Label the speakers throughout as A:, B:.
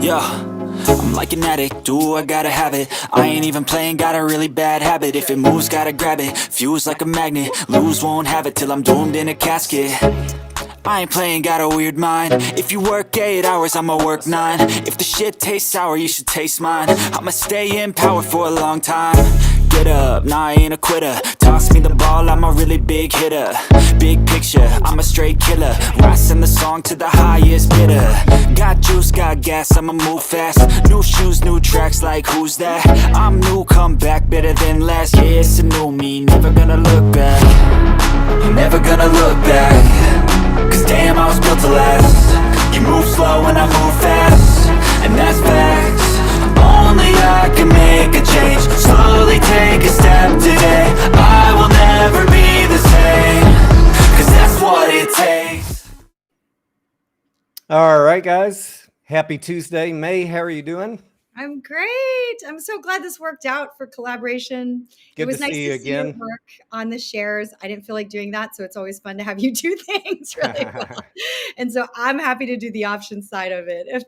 A: Yeah, I'm like an addict, do I gotta have it. I ain't even playing, got a really bad habit. If it moves, gotta grab it, fuse like a magnet. Lose, won't have it till I'm doomed in a casket. I ain't playing, got a weird mind. If you work 8 hours, I'ma work 9. If the shit tastes sour, you should taste mine. I'ma stay in power for a long time. Get up, nah, I ain't a quitter. Toss me the ball, I'm a really big hitter. Big picture, I'm a straight killer. Rising the song to the highest bidder. Got juice, got gas, I'ma move fast. New shoes, new tracks, like who's that? I'm new, come back, better than last. Yeah, it's a new me, never gonna look back. Never gonna look back. Cause damn, I was built to last. You move slow and I move fast, and that's facts. Only I can make a change. Slowly take a step today. I will never be the same, cause that's what it takes.
B: All right, guys. Happy Tuesday. May, how are you doing?
C: I'm great. I'm so glad this worked out for collaboration.
B: Good
C: it was
B: to
C: nice
B: see you
C: to see your
B: again.
C: work on the shares. I didn't feel like doing that, so it's always fun to have you do things really well. And so I'm happy to do the options side of it, if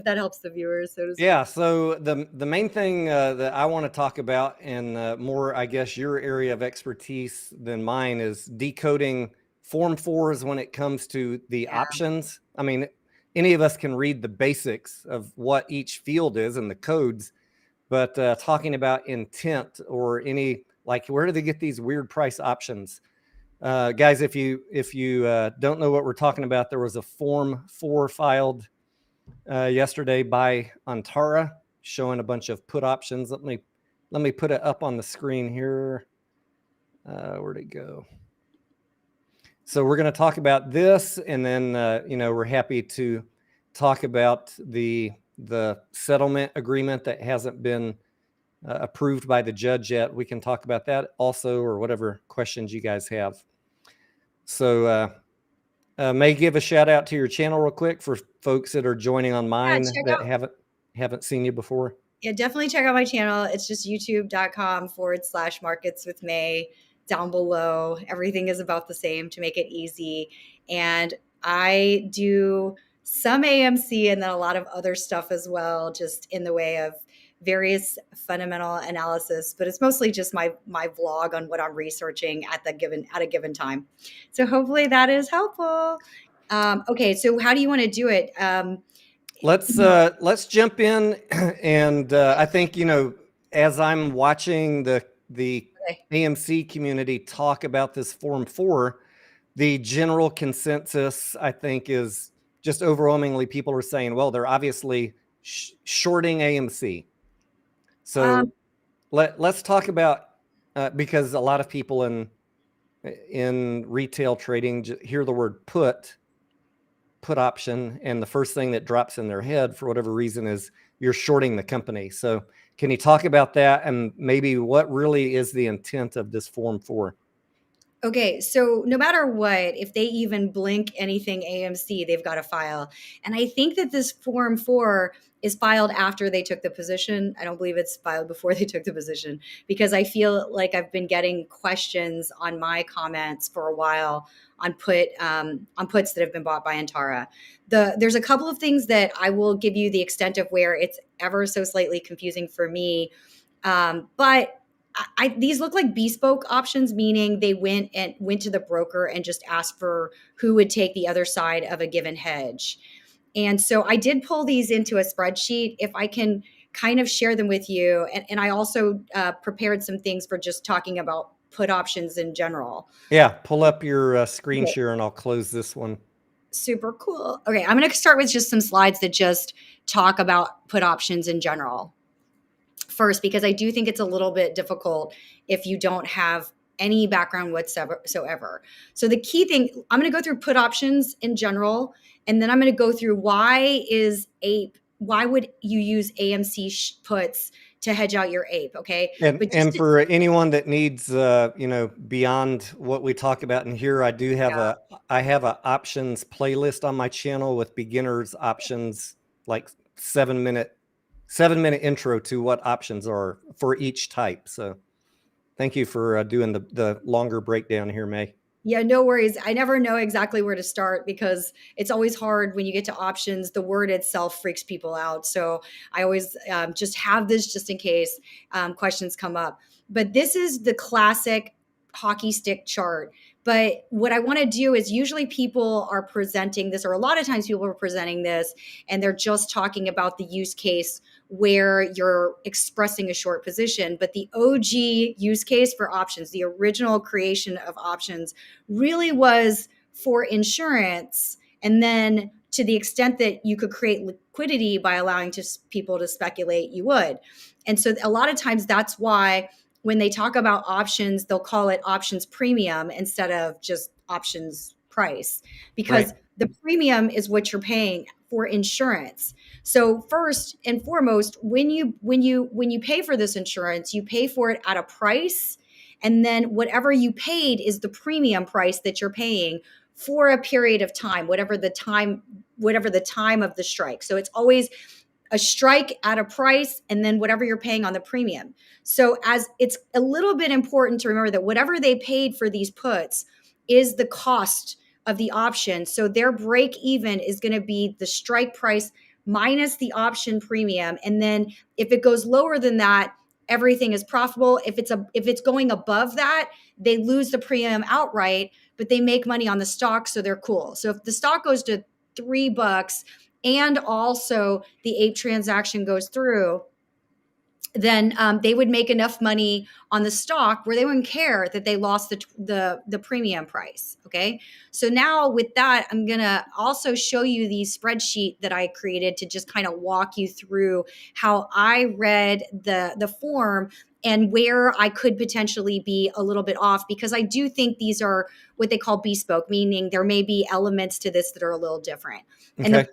C: that helps the viewers. So to speak.
B: Yeah. So the main thing that I want to talk about, and more, I guess, your area of expertise than mine, is decoding Form 4s when it comes to the options. I mean, any of us can read the basics of what each field is and the codes, but talking about intent or any, like, where do they get these weird price options? Guys, if you don't know what we're talking about, there was a Form 4 filed yesterday by Antara showing a bunch of put options. Let me put it up on the screen here. Where'd it go? So we're going to talk about this, and then we're happy to talk about the settlement agreement that hasn't been approved by the judge yet. We can talk about that also, or whatever questions you guys have. So May, give a shout out to your channel real quick for folks that are joining on mine that haven't seen you before.
C: Yeah, definitely check out my channel. It's just youtube.com/markets with May. Down below, everything is about the same to make it easy. And I do some AMC and then a lot of other stuff as well, just in the way of various fundamental analysis, but it's mostly just my vlog on what I'm researching at a given time. So hopefully that is helpful. Okay, so how do you want to do it?
B: Let's jump in, and I think, as I'm watching the AMC community talk about this Form 4, the general consensus, I think, is just overwhelmingly people are saying, well, they're obviously shorting AMC. So let's talk about, because a lot of people in retail trading hear the word put option, and the first thing that drops in their head for whatever reason is you're shorting the company. So can you talk about that, and maybe what really is the intent of this Form 4?
C: Okay, so no matter what, if they even blink anything AMC, they've got to file. And I think that this Form 4 is filed after they took the position. I don't believe it's filed before they took the position, because I feel like I've been getting questions on my comments for a while on puts that have been bought by Antara. There's a couple of things that I will give you the extent of where it's ever so slightly confusing for me, but these look like bespoke options, meaning they went to the broker and just asked for who would take the other side of a given hedge. And so I did pull these into a spreadsheet. If I can kind of share them with you. And I also prepared some things for just talking about put options in general.
B: Yeah, pull up your screen share and I'll close this one.
C: Super cool. Okay, I'm going to start with just some slides that just talk about put options in general first, because I do think it's a little bit difficult if you don't have any background whatsoever. So the key thing, I'm going to go through put options in general, and then I'm going to go through why would you use AMC puts to hedge out your APE, okay?
B: And for anyone that needs, beyond what we talk about in here, I do have I have a options playlist on my channel with beginners options, like 7-minute intro to what options are for each type. So thank you for doing the longer breakdown here, May.
C: Yeah, no worries. I never know exactly where to start because it's always hard when you get to options. The word itself freaks people out. So I always just have this just in case questions come up. But this is the classic hockey stick chart. But what I want to do is usually people are presenting this, or a lot of times people are presenting this, and they're just talking about the use case where you're expressing a short position. But the OG use case for options, the original creation of options, really was for insurance. And then to the extent that you could create liquidity by allowing people to speculate, you would. And so a lot of times that's why when they talk about options, they'll call it options premium instead of just options price, because the premium is what you're paying for insurance. So first and foremost, when you pay for this insurance, you pay for it at a price, and then whatever you paid is the premium price that you're paying for a period of time, whatever the time of the strike. So it's always a strike at a price and then whatever you're paying on the premium. So as it's a little bit important to remember that whatever they paid for these puts is the cost of the option. So their break even is going to be the strike price minus the option premium. And then if it goes lower than that, everything is profitable. If it's going above that, they lose the premium outright, but they make money on the stock, so they're cool. So if the stock goes to $3 and also the ape transaction goes through, then they would make enough money on the stock where they wouldn't care that they lost the premium price. Okay. So now with that, I'm going to also show you the spreadsheet that I created to just kind of walk you through how I read the form and where I could potentially be a little bit off, because I do think these are what they call bespoke, meaning there may be elements to this that are a little different.
B: Okay.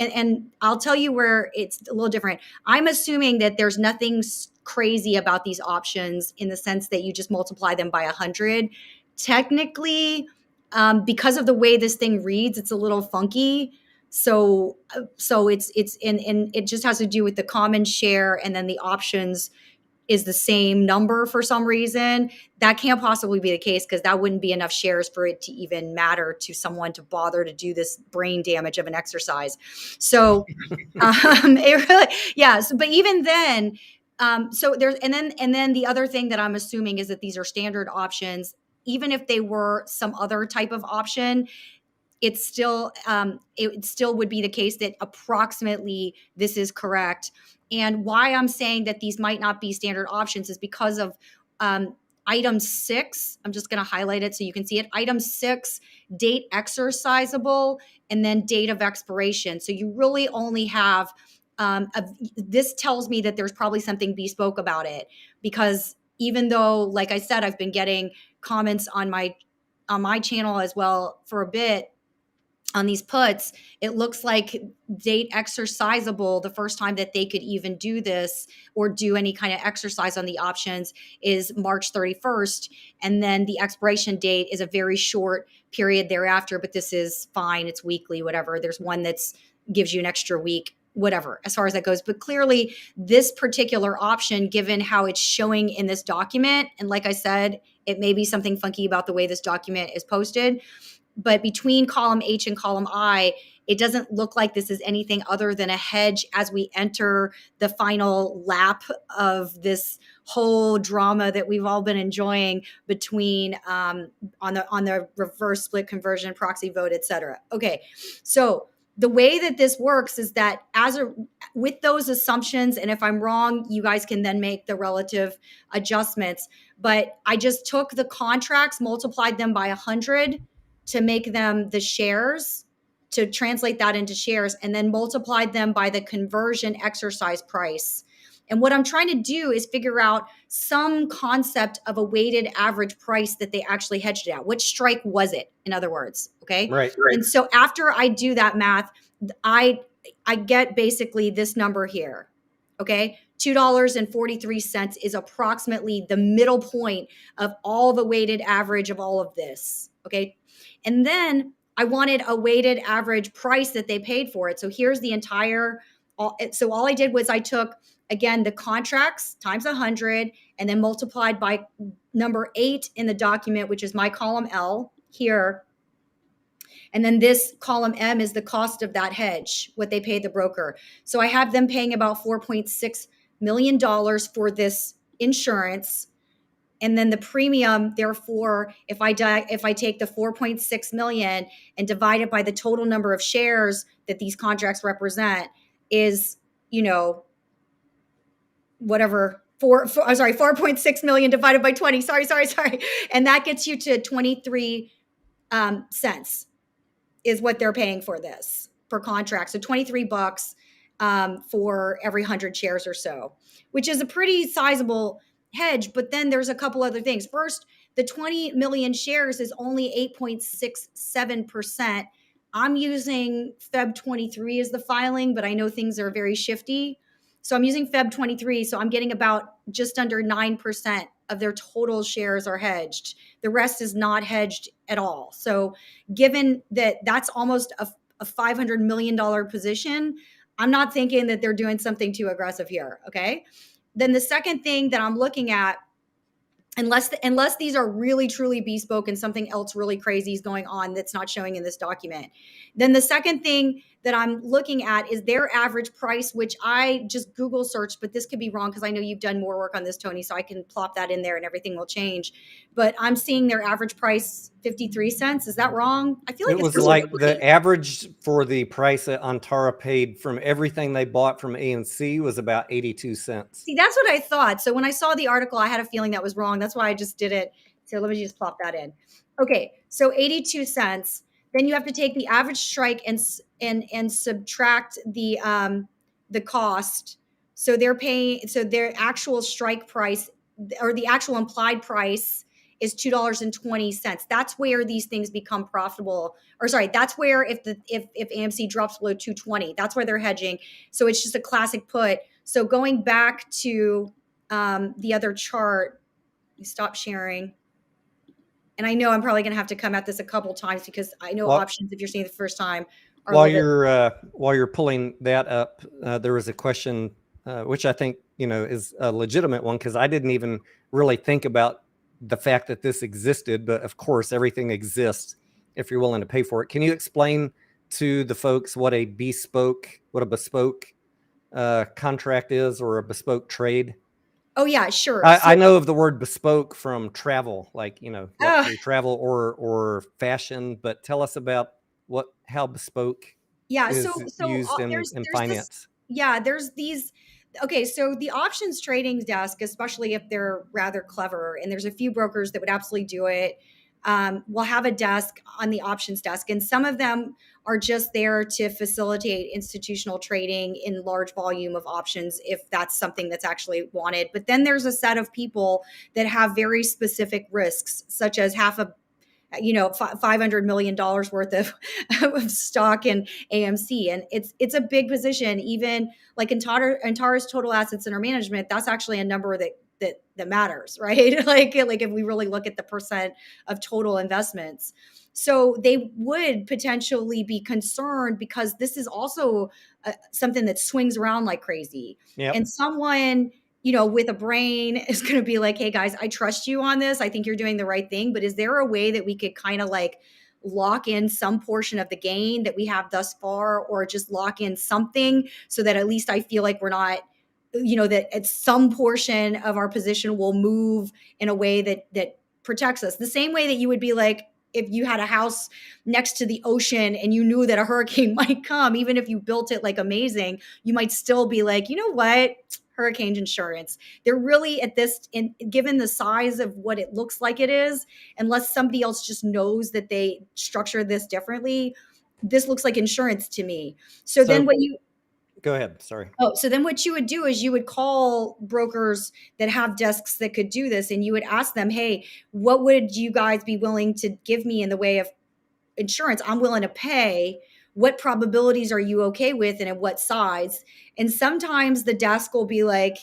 C: And I'll tell you where it's a little different. I'm assuming that there's nothing crazy about these options in the sense that you just multiply them by 100. Technically, because of the way this thing reads, it's a little funky. So it's and it just has to do with the common share, and then the options is the same number for some reason. That can't possibly be the case, because that wouldn't be enough shares for it to even matter to someone to bother to do this brain damage of an exercise. So it really, yeah. So, but even then, so there's, and then the other thing that I'm assuming is that these are standard options. Even if they were some other type of option, it still would be the case that approximately this is correct. And why I'm saying that these might not be standard options is because of item 6. I'm just going to highlight it so you can see it. Item 6, date exercisable, and then date of expiration. So you really only have this tells me that there's probably something bespoke about it, because even though, like I said, I've been getting comments on my channel as well for a bit on these puts, it looks like date exercisable, the first time that they could even do this or do any kind of exercise on the options, is March 31st. And then the expiration date is a very short period thereafter, but this is fine. It's weekly, whatever. There's one that's gives you an extra week, whatever, as far as that goes. But clearly this particular option, given how it's showing in this document, and like I said, it may be something funky about the way this document is posted, but between column H and column I, it doesn't look like this is anything other than a hedge as we enter the final lap of this whole drama that we've all been enjoying between on the reverse split conversion, proxy vote, et cetera. Okay, so the way that this works is that with those assumptions, and if I'm wrong, you guys can then make the relative adjustments. But I just took the contracts, multiplied them by 100 to make them the shares, to translate that into shares, and then multiplied them by the conversion exercise price. And what I'm trying to do is figure out some concept of a weighted average price that they actually hedged it at. What strike was it, in other words? Okay.
B: Right.
C: And so after I do that math, I get basically this number here. Okay. $2.43 is approximately the middle point of all the weighted average of all of this. Okay. And then I wanted a weighted average price that they paid for it. So here's the entire, so all I did was I took, again, the contracts times 100 and then multiplied by number 8 in the document, which is my column L. here. And then this column M is the cost of that hedge, what they pay the broker. So I have them paying about $4.6 million for this insurance. And then the premium, therefore, if I take the 4.6 million and divide it by the total number of shares that these contracts represent, is, whatever, 4.6 million divided by 20. Sorry. And that gets you to 23 cents is what they're paying for this per contract. So $23 for every 100 shares or so, which is a pretty sizable hedge. But then there's a couple other things. First, the 20 million shares is only 8.67%. I'm using Feb 23 as the filing, but I know things are very shifty. So I'm using Feb 23. So I'm getting about just under 9% of their total shares are hedged. The rest is not hedged at all. So given that that's almost a $500 million position, I'm not thinking that they're doing something too aggressive here. Okay. Then the second thing that I'm looking at, unless these are really truly bespoke and something else really crazy is going on that's not showing in this document, then the second thing that I'm looking at is their average price, which I just Google searched, but this could be wrong because I know you've done more work on this, Tony, so I can plop that in there and everything will change. But I'm seeing their average price 53 cents. Is that wrong? I feel like
B: it was like the average for the price that Antara paid from everything they bought from AMC was about 82 cents.
C: See, that's what I thought. So when I saw the article, I had a feeling that was wrong. That's why I just did it. So let me just plop that in. Okay, so 82 cents. Then you have to take the average strike and subtract the cost. So they're paying. So their actual strike price or the actual implied price is $2.20. That's where these things become profitable. Or sorry, that's where if AMC drops below 220, that's where they're hedging. So it's just a classic put. So going back to the other chart, stop sharing. And I know I'm probably going to have to come at this a couple times because I know options, if you're seeing it the first time, are
B: while you're pulling that up, there was a question which I think is a legitimate one because I didn't even really think about the fact that this existed, but of course everything exists if you're willing to pay for it. Can you explain to the folks what a bespoke contract is, or a bespoke trade?
C: Oh yeah, sure.
B: I know of the word bespoke from travel, like luxury travel or fashion, but tell us about how bespoke is used in finance.
C: There's these. Okay, so the options trading desk, especially if they're rather clever, and there's a few brokers that would absolutely do it, will have a desk on the options desk. And some of them are just there to facilitate institutional trading in large volume of options, if that's something that's actually wanted. But then there's a set of people that have very specific risks, such as $500 million worth of stock in AMC. And it's a big position. Even like Antara's total assets under management, that's actually a number that matters, right? like if we really look at the percent of total investments. So they would potentially be concerned because this is also something that swings around like crazy.
B: Yep.
C: And someone with a brain is going to be like, hey guys, I trust you on this. I think you're doing the right thing. But is there a way that we could kind of like lock in some portion of the gain that we have thus far, or just lock in something so that at least I feel like we're not, that at some portion of our position will move in a way that protects us. The same way that you would be like, if you had a house next to the ocean and you knew that a hurricane might come, even if you built it like amazing, you might still be like, you know what? Hurricane insurance. They're really at this, given the size of what it looks like it is, unless somebody else just knows that they structure this differently, this looks like insurance to me. So then what you
B: go ahead. Sorry.
C: Oh, so then what you would do is you would call brokers that have desks that could do this, and you would ask them, hey, what would you guys be willing to give me in the way of insurance? I'm willing to pay. What probabilities are you okay with, and at what size? And sometimes the desk will be like,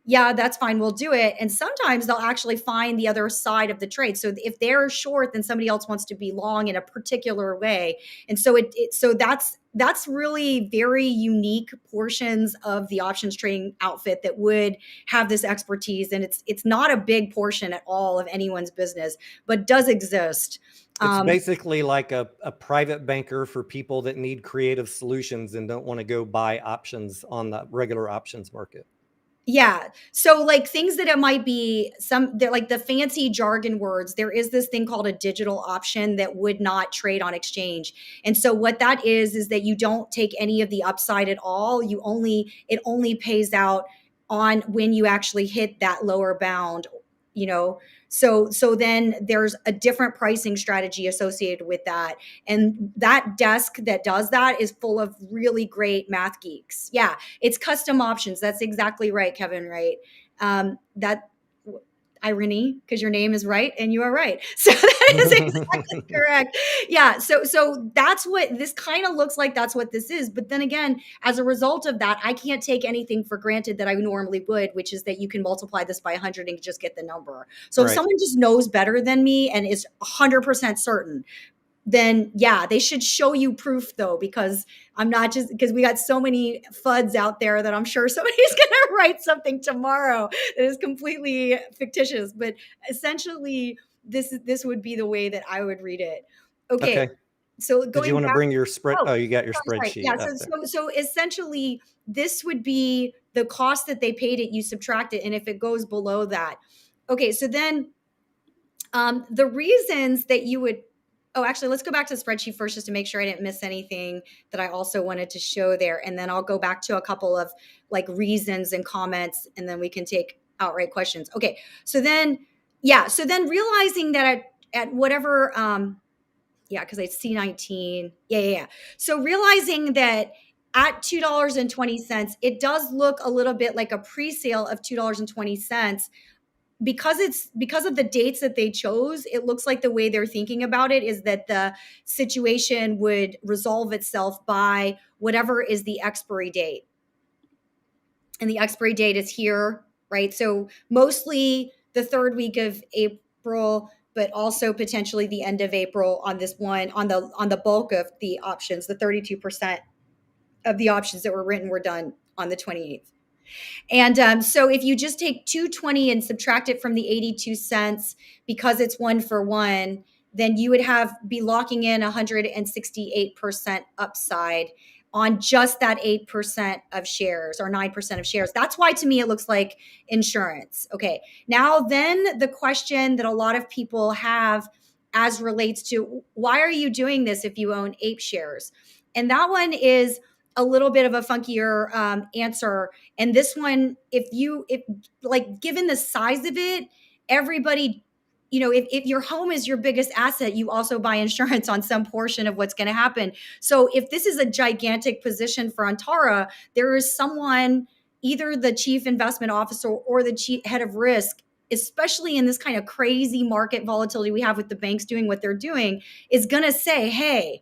C: yeah, that's fine, we'll do it. And sometimes they'll actually find the other side of the trade. So if they're short, then somebody else wants to be long in a particular way. And so so that's really very unique portions of the options trading outfit that would have this expertise. And it's not a big portion at all of anyone's business, but does exist.
B: It's basically like a private banker for people that need creative solutions and don't want to go buy options on the regular options market.
C: Yeah. So like things that it might be they're like the fancy jargon words. There is this thing called a digital option that would not trade on exchange. And so what that is that you don't take any of the upside at all. It only pays out when you actually hit that lower bound, you know. So then there's a different pricing strategy associated with that. And that desk that does that is full of really great math geeks. Yeah, it's custom options. That's exactly right, Kevin. Right. That irony, because your name is right and you are right. So that is exactly correct. Yeah. So that's what this kind of looks like. That's what this is. But then again, as a result of that, I can't take anything for granted that I normally would, which is that you can multiply this by 100 and just get the number. So if someone just knows better than me and is 100% certain, then yeah, they should show you proof though, because I'm not just because we got so many FUDs out there that I'm sure somebody's going to write something tomorrow that is completely fictitious. But essentially, this would be the way that I would read it. Okay. So going
B: Did you want to bring your spread?
C: Oh,
B: you got your
C: sorry.
B: spreadsheet.
C: Yeah. So essentially, this would be the cost that they paid it. You subtract it, and if it goes below that, okay. So then, the reasons that you would. Oh, actually, let's go back to the spreadsheet first just to make sure I didn't miss anything that I also wanted to show there. And then I'll go back to a couple of like reasons and comments, and then we can take outright questions. Okay. So then realizing that at whatever, because it's C19. Yeah. So realizing that at $2.20, it does look a little bit like a pre-sale of $2.20. Because of the dates that they chose, it looks like the way they're thinking about it is that the situation would resolve itself by whatever is the expiry date. And the expiry date is here, right? So mostly the third week of April, but also potentially the end of April on this one, on the bulk of the options, the 32% of the options that were written were done on the 28th. And so if you just take 220 and subtract it from the 82 cents, because it's 1-for-1, then you would be locking in 168% upside on just that 8% of shares or 9% of shares. That's why to me it looks like insurance. Okay. Now then the question that a lot of people have as relates to why are you doing this if you own APE shares? And that one is a little bit of a funkier answer. And this one, if like given the size of it, everybody, if your home is your biggest asset, you also buy insurance on some portion of what's going to happen. So if this is a gigantic position for Antara, there is someone, either the chief investment officer or the chief head of risk, especially in this kind of crazy market volatility we have with the banks doing what they're doing, is going to say, hey,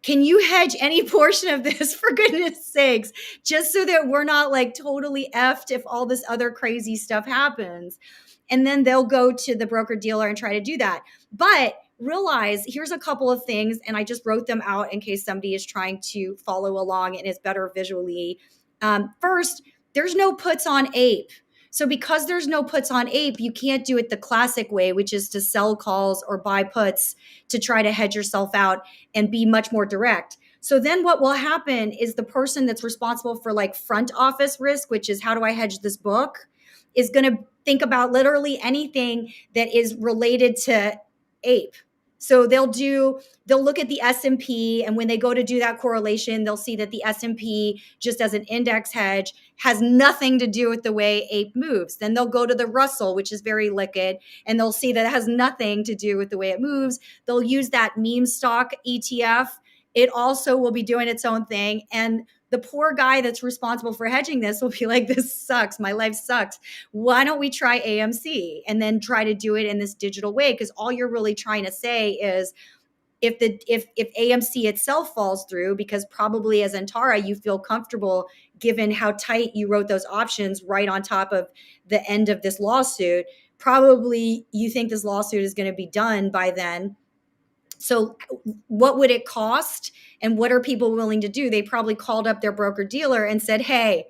C: can you hedge any portion of this for goodness sakes, just so that we're not like totally effed if all this other crazy stuff happens? And then they'll go to the broker dealer and try to do that. But realize here's a couple of things, and I just wrote them out in case somebody is trying to follow along and is better visually. First, there's no puts on APE. So because there's no puts on APE, you can't do it the classic way, which is to sell calls or buy puts to try to hedge yourself out and be much more direct. So then what will happen is the person that's responsible for like front office risk, which is how do I hedge this book, is going to think about literally anything that is related to APE. So they'll look at the S&P, and when they go to do that correlation, they'll see that the S&P, just as an index hedge, has nothing to do with the way APE moves. Then they'll go to the Russell, which is very liquid, and they'll see that it has nothing to do with the way it moves. They'll use that meme stock ETF. It also will be doing its own thing. And the poor guy that's responsible for hedging this will be like, this sucks. My life sucks. Why don't we try AMC and then try to do it in this digital way? Because all you're really trying to say is if AMC itself falls through, because probably as Antara, you feel comfortable given how tight you wrote those options right on top of the end of this lawsuit, probably you think this lawsuit is going to be done by then. So what would it cost and what are people willing to do? They probably called up their broker dealer and said, hey,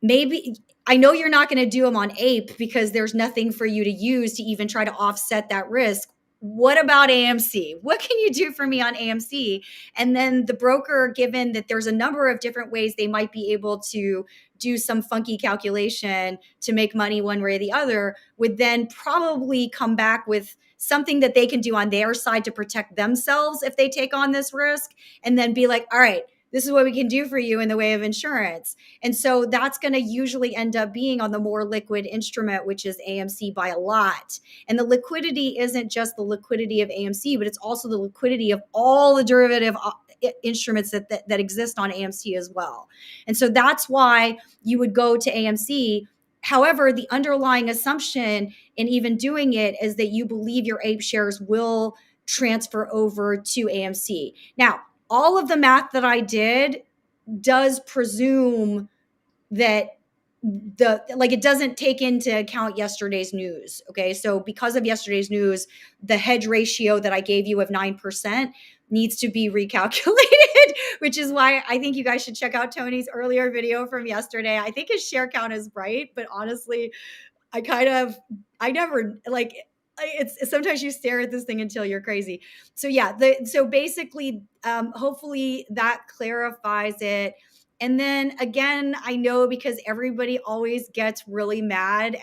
C: maybe I know you're not going to do them on APE because there's nothing for you to use to even try to offset that risk. what about AMC? What can you do for me on AMC? And then the broker, given that there's a number of different ways they might be able to do some funky calculation to make money one way or the other, would then probably come back with something that they can do on their side to protect themselves if they take on this risk, and then be like, all right, this is what we can do for you in the way of insurance. And so that's going to usually end up being on the more liquid instrument, which is AMC by a lot. And the liquidity isn't just the liquidity of AMC, but it's also the liquidity of all the derivative instruments that exist on AMC as well. And so that's why you would go to AMC. However, the underlying assumption in even doing it is that you believe your APE shares will transfer over to AMC. Now, all of the math that I did does presume that it doesn't take into account yesterday's news. Okay. So because of yesterday's news, the hedge ratio that I gave you of 9% needs to be recalculated, which is why I think you guys should check out Tony's earlier video from yesterday. I think his share count is right, but honestly, it's sometimes you stare at this thing until you're crazy. So yeah, so basically, hopefully that clarifies it. And then again, I know because everybody always gets really mad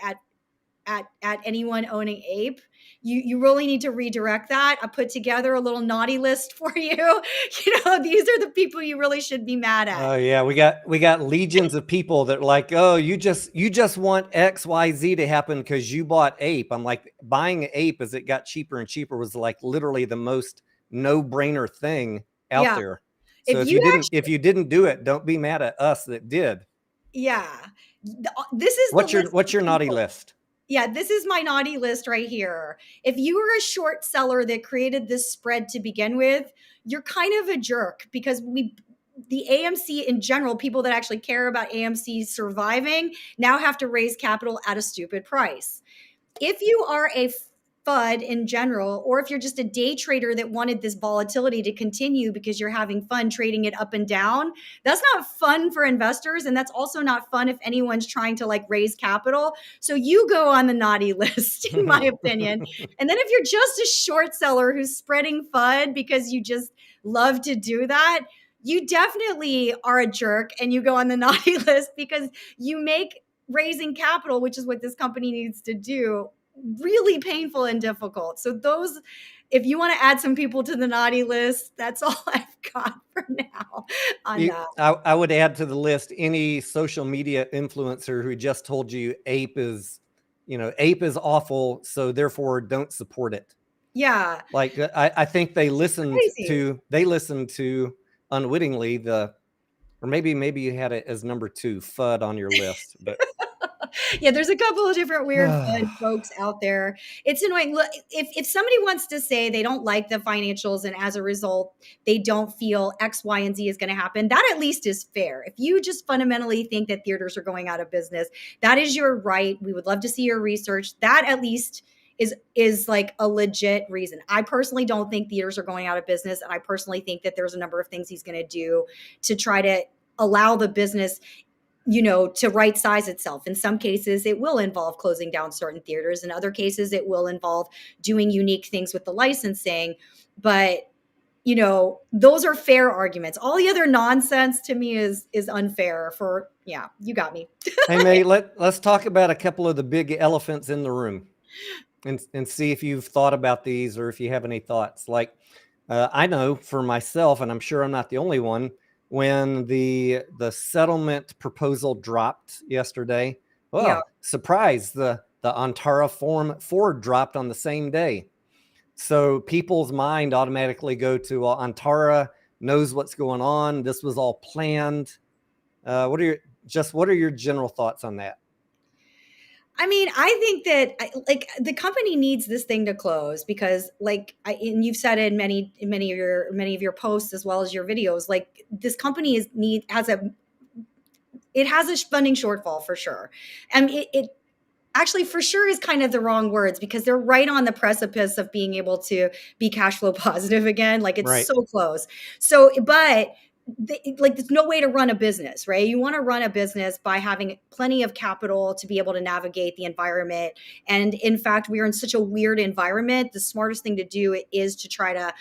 C: at anyone owning ape. You really need to redirect that. I put together a little naughty list for you. These are the people you really should be mad at.
B: Oh yeah, we got legions of people that are like, oh, you just want X, Y, Z to happen because you bought ape. I'm like, buying ape as it got cheaper and cheaper was like literally the most no-brainer thing out there. So if you didn't do it, don't be mad at us that did.
C: Yeah, this is
B: what's your naughty list?
C: Yeah, this is my naughty list right here. If you were a short seller that created this spread to begin with, you're kind of a jerk, because the AMC in general, people that actually care about AMC surviving, now have to raise capital at a stupid price. If you are a FUD in general, or if you're just a day trader that wanted this volatility to continue because you're having fun trading it up and down, that's not fun for investors. And that's also not fun if anyone's trying to raise capital. So you go on the naughty list, in my opinion. And then if you're just a short seller who's spreading FUD because you just love to do that, you definitely are a jerk and you go on the naughty list, because you make raising capital, which is what this company needs to do, really painful and difficult. So if you want to add some people to the naughty list, that's all I've got for now on that.
B: I would add to the list any social media influencer who just told you ape is awful, so therefore don't support it.
C: Yeah.
B: Like I think they listened to unwittingly or maybe you had it as number 2, FUD, on your list, but
C: yeah, there's a couple of different weird folks out there. It's annoying. Look, if somebody wants to say they don't like the financials and as a result they don't feel X, Y, and Z is going to happen, that at least is fair. If you just fundamentally think that theaters are going out of business, that is your right. We would love to see your research. That at least is like a legit reason. I personally don't think theaters are going out of business, and I personally think that there's a number of things he's going to do to try to allow the business to right size itself. In some cases, it will involve closing down certain theaters. In other cases, it will involve doing unique things with the licensing. But, those are fair arguments. All the other nonsense to me is unfair you got me.
B: Hey, May, let's talk about a couple of the big elephants in the room and see if you've thought about these or if you have any thoughts. Like, I know for myself, and I'm sure I'm not the only one, when the settlement proposal dropped yesterday, surprise, the Antara Form 4 dropped on the same day. So people's mind automatically go to Antara knows what's going on. This was all planned. What are your general thoughts on that?
C: I mean, I think that the company needs this thing to close because, and you've said it in many of your posts as well as your videos, this company has a funding shortfall for sure. And it actually for sure is kind of the wrong words, because they're right on the precipice of being able to be cash flow positive again. It's right. So close. So, but like there's no way to run a business, right? You want to run a business by having plenty of capital to be able to navigate the environment. And in fact, we are in such a weird environment. The smartest thing to do is to try to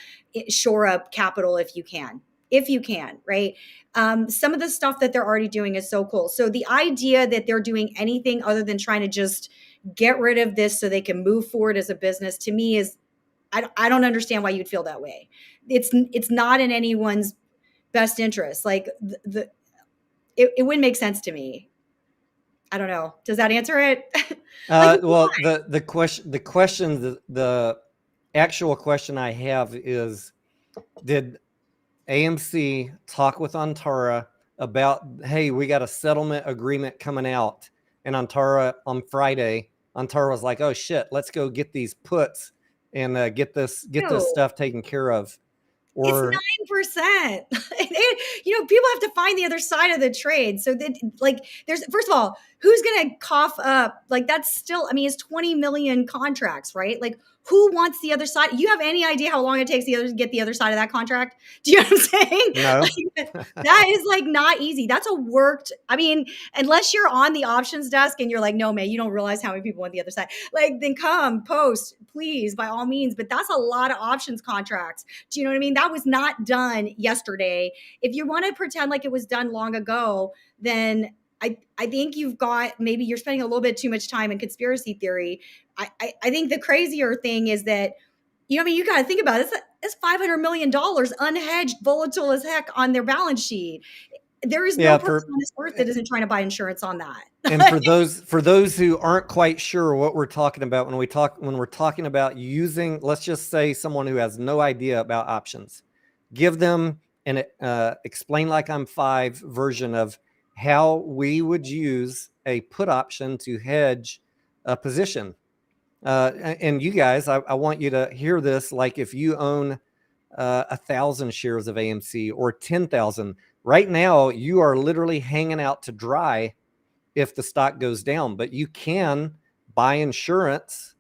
C: shore up capital if you can, right? Some of the stuff that they're already doing is so cool. So the idea that they're doing anything other than trying to just get rid of this so they can move forward as a business, to me is, I don't understand why you'd feel that way. It's not in anyone's best interest. Like it wouldn't make sense to me. I don't know. Does that answer it? Like,
B: Well, the actual question I have is, did AMC talk with Antara about, hey, we got a settlement agreement coming out, and Antara on Friday, Antara was like, oh shit, let's go get these puts and get this stuff taken care of. Or
C: it's 9%. People have to find the other side of the trade. So that, like, there's, first of all, who's going to cough up? Like, that's still, I mean, it's 20 million contracts, right? Like, who wants the other side? You have any idea how long it takes to get the other side of that contract? Do you know what I'm saying?
B: No.
C: Like, that is like not easy. That's a worked, I mean, unless you're on the options desk and you're like, no, man, you don't realize how many people want the other side. Like, then come post, please, by all means. But that's a lot of options contracts. Do you know what I mean? That was not done yesterday. If you want to pretend like it was done long ago, then I think maybe you're spending a little bit too much time in conspiracy theory. I think the crazier thing is that, I mean, you got to think about it. It's $500 million unhedged, volatile as heck on their balance sheet. There is no person on this earth that isn't trying to buy insurance on that.
B: And for those who aren't quite sure what we're talking about when we're talking about using, let's just say someone who has no idea about options, give them an explain like I'm five version of how we would use a put option to hedge a position. And you guys, I want you to hear this. Like if you own 1,000 shares of AMC or 10,000, right now you are literally hanging out to dry if the stock goes down, but you can buy insurance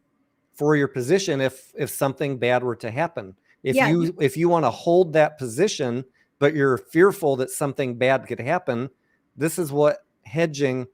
B: for your position if something bad were to happen. If you want to hold that position, but you're fearful that something bad could happen, this is what hedging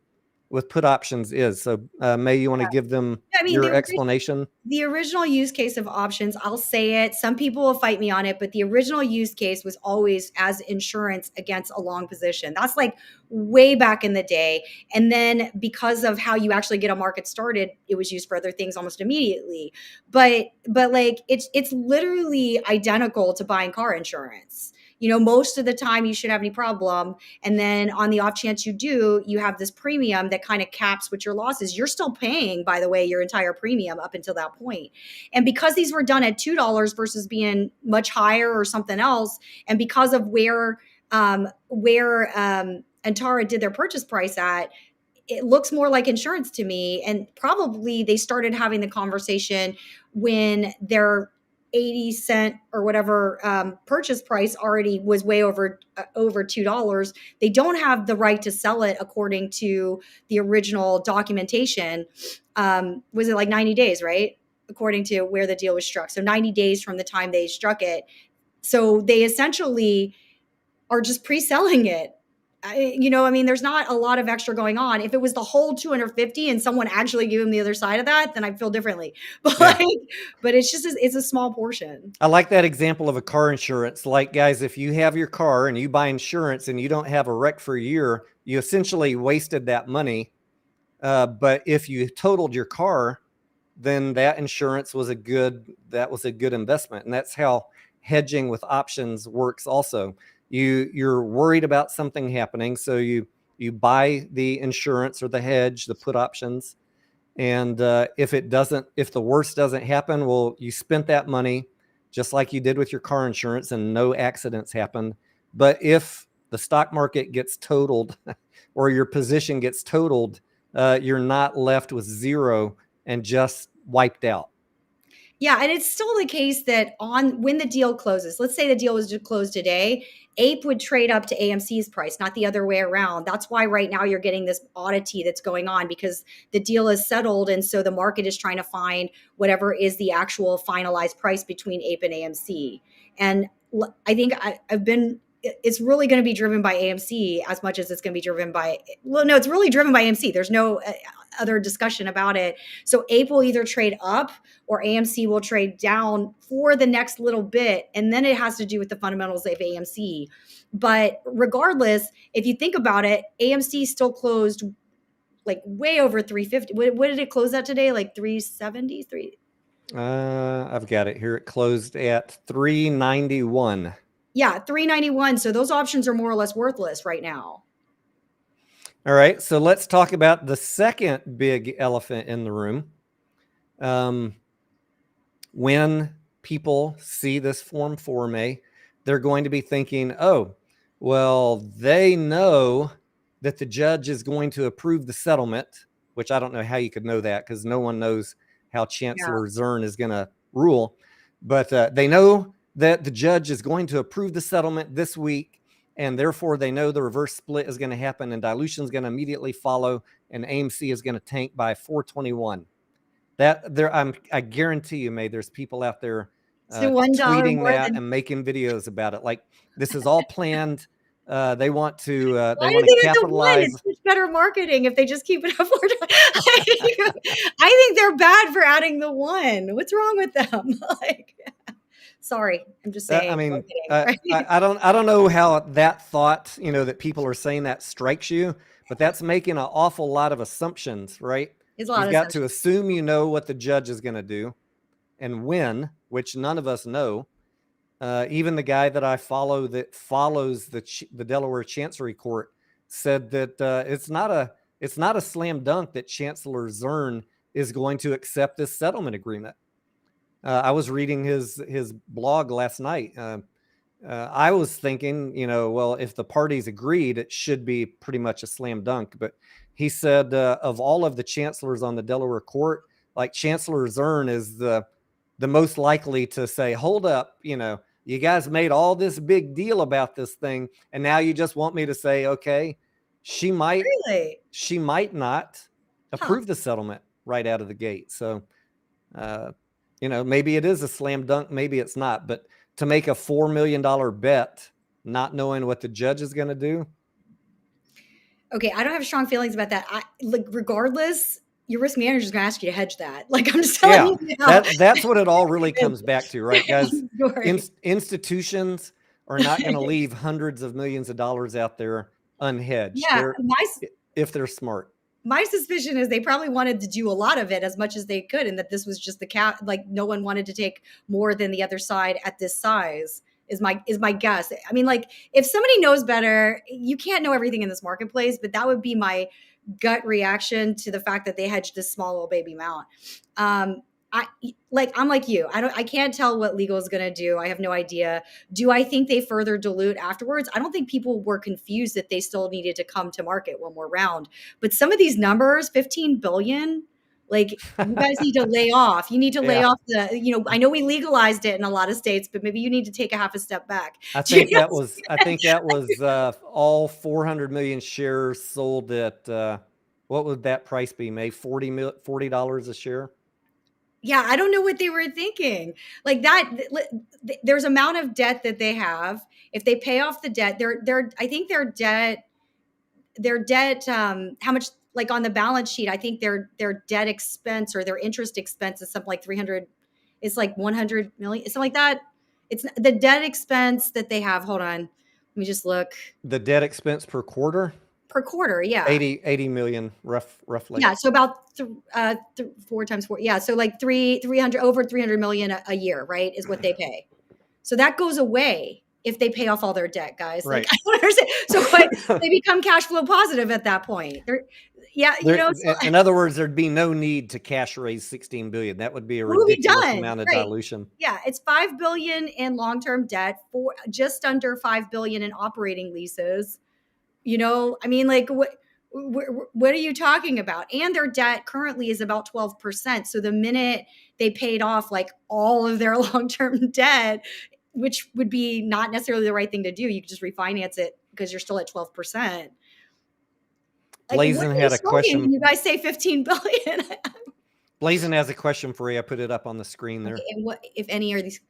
B: with put options is. So May, you want to give them your explanation?
C: The original use case of options, I'll say it, some people will fight me on it, but the original use case was always as insurance against a long position. That's like way back in the day. And then because of how you actually get a market started, it was used for other things almost immediately. But like it's literally identical to buying car insurance. Most of the time you shouldn't have any problem. And then on the off chance you do, you have this premium that kind of caps what your loss is. You're still paying, by the way, your entire premium up until that point. And because these were done at $2 versus being much higher or something else, and because of where Antara did their purchase price at, it looks more like insurance to me. And probably they started having the conversation when their 80-cent or whatever purchase price already was way over $2. They don't have the right to sell it according to the original documentation. Was it like 90 days, right? According to where the deal was struck. So 90 days from the time they struck it. So they essentially are just pre-selling it. I mean, there's not a lot of extra going on. If it was the whole 250 and someone actually gave them the other side of that, then I'd feel differently. But but it's a small portion.
B: I like that example of a car insurance. Like, guys, if you have your car and you buy insurance and you don't have a wreck for a year, you essentially wasted that money. But if you totaled your car, then that insurance was a good investment. And that's how hedging with options works also. You're worried about something happening, so you buy the insurance or the hedge, the put options, and if the worst doesn't happen, well, you spent that money just like you did with your car insurance, and no accidents happened. But if the stock market gets totaled or your position gets totaled, you're not left with zero and just wiped out.
C: Yeah, and it's still the case that when the deal closes, let's say the deal was to close today, APE would trade up to AMC's price, not the other way around. That's why right now you're getting this oddity that's going on, because the deal is settled, and so the market is trying to find whatever is the actual finalized price between APE and AMC. And I think I've been it's really going to be driven by AMC as much as it's going to be driven by, well, no, it's really driven by AMC. There's no other discussion about it. So Ape will either trade up or AMC will trade down for the next little bit. And then it has to do with the fundamentals of AMC. But regardless, if you think about it, AMC still closed like way over 350. What did it close at today? Like 373?
B: I've got it here. It closed at 391.
C: Yeah, 391. So those options are more or less worthless right now.
B: All right. So let's talk about the second big elephant in the room. When people see this Form 4A, they're going to be thinking, oh, well, they know that the judge is going to approve the settlement, which I don't know how you could know that because no one knows how Chancellor Zern is going to rule. But they know that the judge is going to approve the settlement this week, and therefore they know the reverse split is going to happen and dilution is going to immediately follow, and AMC is going to tank by 421. I guarantee you, May, there's people out there tweeting that and making videos about it. Like, this is all planned. They want to capitalize.
C: It's much better marketing if they just keep it up. I think they're bad for adding the one. What's wrong with them? Like, sorry, I'm just saying.
B: I mean, I don't know how that thought, that people are saying that strikes you, but that's making an awful lot of assumptions, right? You've got to assume you know what the judge is going to do and when, which none of us know. Even the guy that I follow that follows the Delaware Chancery Court said that it's not a slam dunk that Chancellor Zern is going to accept this settlement agreement. I was reading his blog last night. I was thinking, well, if the parties agreed, it should be pretty much a slam dunk. But he said of all of the chancellors on the Delaware court, like Chancellor Zern is the most likely to say, hold up, you guys made all this big deal about this thing, and now you just want me to say, okay, she might not approve the settlement right out of the gate. So, maybe it is a slam dunk, maybe it's not. But to make a $4 million bet, not knowing what the judge is going to do.
C: Okay, I don't have strong feelings about that. Regardless, your risk manager is going to ask you to hedge that. Like, I'm just telling you now.
B: That's what it all really comes back to, right, guys? Institutions are not going to leave hundreds of millions of dollars out there unhedged.
C: Yeah,
B: if they're smart.
C: My suspicion is they probably wanted to do a lot of it as much as they could, and that this was just the cap. Like, no one wanted to take more than the other side at this size. Is my guess. I mean, like, if somebody knows better, you can't know everything in this marketplace, but that would be my gut reaction to the fact that they hedged this small little baby amount. I'm like you. I can't tell what legal is going to do. I have no idea. Do I think they further dilute afterwards? I don't think people were confused that they still needed to come to market one more round. But some of these numbers, 15 billion, like, you guys need to lay off. You need to lay off I know we legalized it in a lot of states, but maybe you need to take a half a step back.
B: I think that was all 400 million shares sold at, what would that price be, May? $40 a share?
C: Yeah, I don't know what they were thinking. Like that, there's amount of debt that they have. If they pay off the debt, I think their debt, how much, like on the balance sheet, I think their debt expense or their interest expense is something like 300. It's like 100 million, something like that. It's the debt expense that they have. Hold on, let me just look.
B: The debt expense per quarter.
C: Per quarter, yeah.
B: 80 million roughly.
C: Yeah, so about 4 times 4. Yeah, so like 300 over 300 million a year, right, is what they pay. So that goes away if they pay off all their debt, guys.
B: Right.
C: Like, I don't understand. So they become cash flow positive at that point. In
B: other words, there'd be no need to cash raise 16 billion. That would be a ridiculous amount of dilution.
C: Yeah, it's 5 billion in long-term debt, for just under 5 billion in operating leases. I mean, like, what are you talking about? And their debt currently is about 12%. So the minute they paid off like all of their long-term debt, which would be not necessarily the right thing to do, you could just refinance it because you're still at 12%.
B: Blazin had a question.
C: You guys say 15 billion.
B: Blazin has a question for you. I put it up on the screen there.
C: Okay, and what, if any, are these?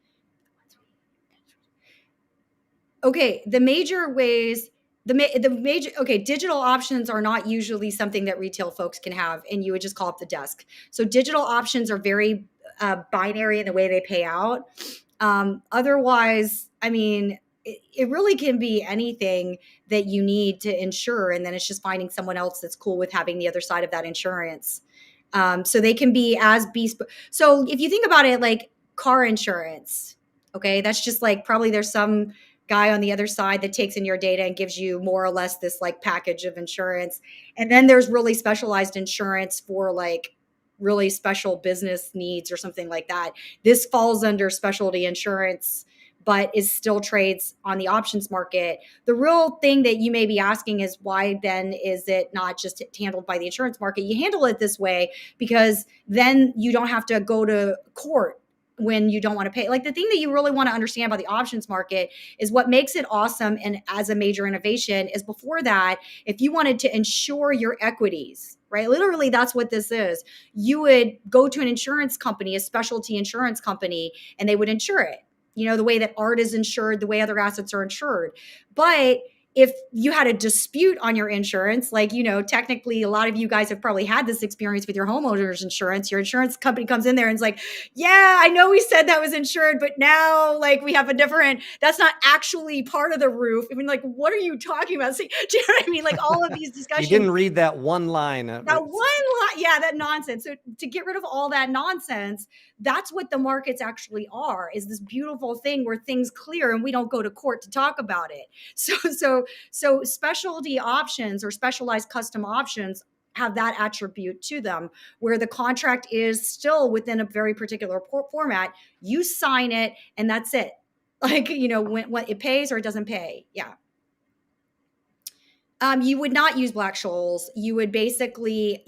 C: Okay, the major ways, the major, okay, digital options are not usually something that retail folks can have, and you would just call up the desk. So digital options are very binary in the way they pay out. Otherwise, I mean, it really can be anything that you need to insure, and then it's just finding someone else that's cool with having the other side of that insurance. So they can be as bespoke. So if you think about it, like car insurance, okay, that's just like probably there's some guy on the other side that takes in your data and gives you more or less this like package of insurance. And then there's really specialized insurance for like really special business needs or something like that. This falls under specialty insurance, but is still trades on the options market. The real thing that you may be asking is why then is it not just handled by the insurance market? You handle it this way because then you don't have to go to court when you don't want to pay. Like the thing that you really want to understand about the options market is what makes it awesome and as a major innovation is before that, if you wanted to insure your equities, right? Literally, that's what this is. You would go to an insurance company, a specialty insurance company, and they would insure it. You know, the way that art is insured, the way other assets are insured. But if you had a dispute on your insurance, like, you know, technically a lot of you guys have probably had this experience with your homeowner's insurance. Your insurance company comes in there and is like, yeah, I know we said that was insured, but now like we have a different, that's not actually part of the roof. I mean, like, what are you talking about? See, do you know what I mean? Like all of these discussions.
B: You didn't read that one line.
C: That one line, yeah, that nonsense. So to get rid of all that nonsense, that's what the markets actually are, is this beautiful thing where things clear and we don't go to court to talk about it. So specialty options or specialized custom options have that attribute to them where the contract is still within a very particular format. You sign it and that's it. Like, you know, when it pays or it doesn't pay. Yeah. You would not use Black-Scholes. You would basically,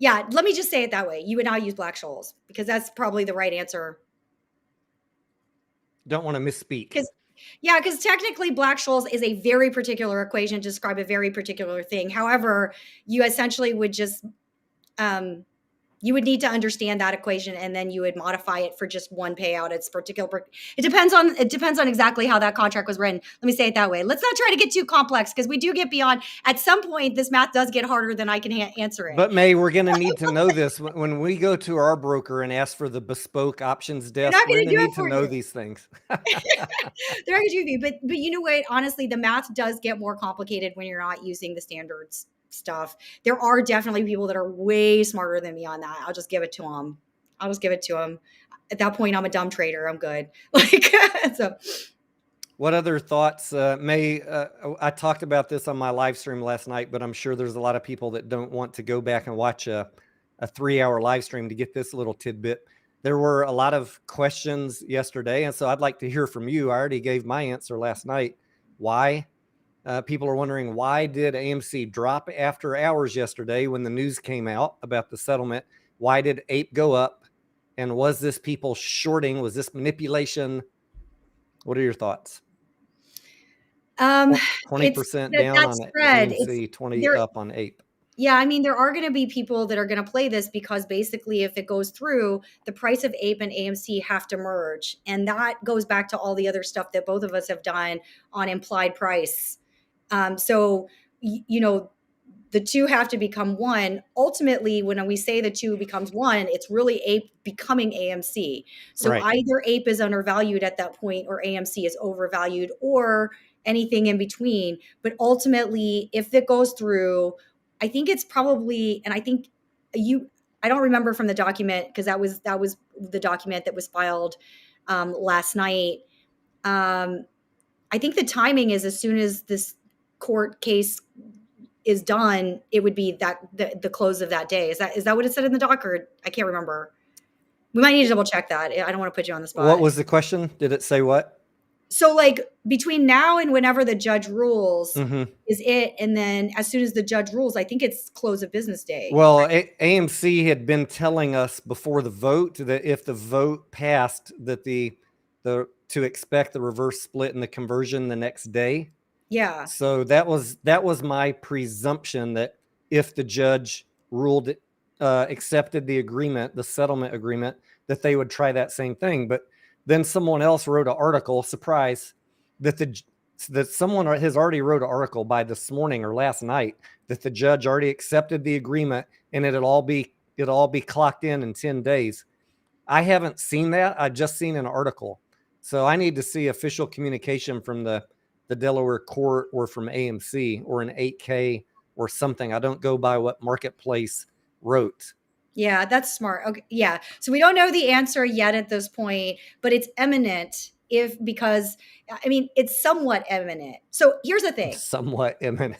C: yeah, let me just say it that way. You would not use Black-Scholes because that's probably the right answer.
B: Don't want to misspeak.
C: Because technically Black-Scholes is a very particular equation to describe a very particular thing. However, you essentially would just, you would need to understand that equation and then you would modify it for just one payout. It's particular. It depends on exactly how that contract was written. Let me say it that way. Let's not try to get too complex because we do get beyond. At some point, this math does get harder than I can answer it.
B: But May, we're going to need to know this when we go to our broker and ask for the bespoke options desk. We're going to need to know these things.
C: They're not going to do it, but you know what? Honestly, the math does get more complicated when you're not using the standards stuff. There are definitely people that are way smarter than me on that. I'll just give it to them. At that point, I'm a dumb trader. I'm good. Like, so.
B: What other thoughts, May? I talked about this on my live stream last night, but I'm sure there's a lot of people that don't want to go back and watch a 3-hour live stream to get this little tidbit. There were a lot of questions yesterday, and so I'd like to hear from you. I already gave my answer last night. Why? People are wondering, why did AMC drop after hours yesterday when the news came out about the settlement? Why did APE go up? And was this people shorting? Was this manipulation? What are your thoughts? 20% down on spread. AMC, 20 up on APE.
C: Yeah, I mean, there are going to be people that are going to play this because basically if it goes through, the price of APE and AMC have to merge. And that goes back to all the other stuff that both of us have done on implied price. So, you know, the two have to become one. Ultimately, when we say the two becomes one, it's really APE becoming AMC. So either APE is undervalued at that point or AMC is overvalued or anything in between. But ultimately, if it goes through, I think it's probably, and I think I don't remember from the document because that was the document that was filed last night. I think the timing is as soon as this court case is done, it would be that the close of that day. Is that what it said in the doc, or I can't remember. We might need to double check that. I don't want to put you on the spot.
B: What was the question? Did it say what?
C: So like between now and whenever the judge rules is it. And then as soon as the judge rules, I think it's close of business day.
B: Well, right? AMC had been telling us before the vote that if the vote passed that to expect the reverse split and the conversion the next day.
C: Yeah.
B: So that was my presumption that if the judge ruled accepted the agreement, the settlement agreement, that they would try that same thing. But Then someone else wrote an article, surprise, that someone has already wrote an article by this morning or last night that the judge already accepted the agreement and it'll all be clocked in 10 days. I haven't seen that. I've just seen an article. So I need to see official communication from the Delaware court or from AMC or an 8K or something. I don't go by what Marketplace wrote.
C: Yeah, that's smart. Okay. Yeah. So we don't know the answer yet at this point, but it's imminent because it's somewhat imminent. So here's the thing.
B: Somewhat imminent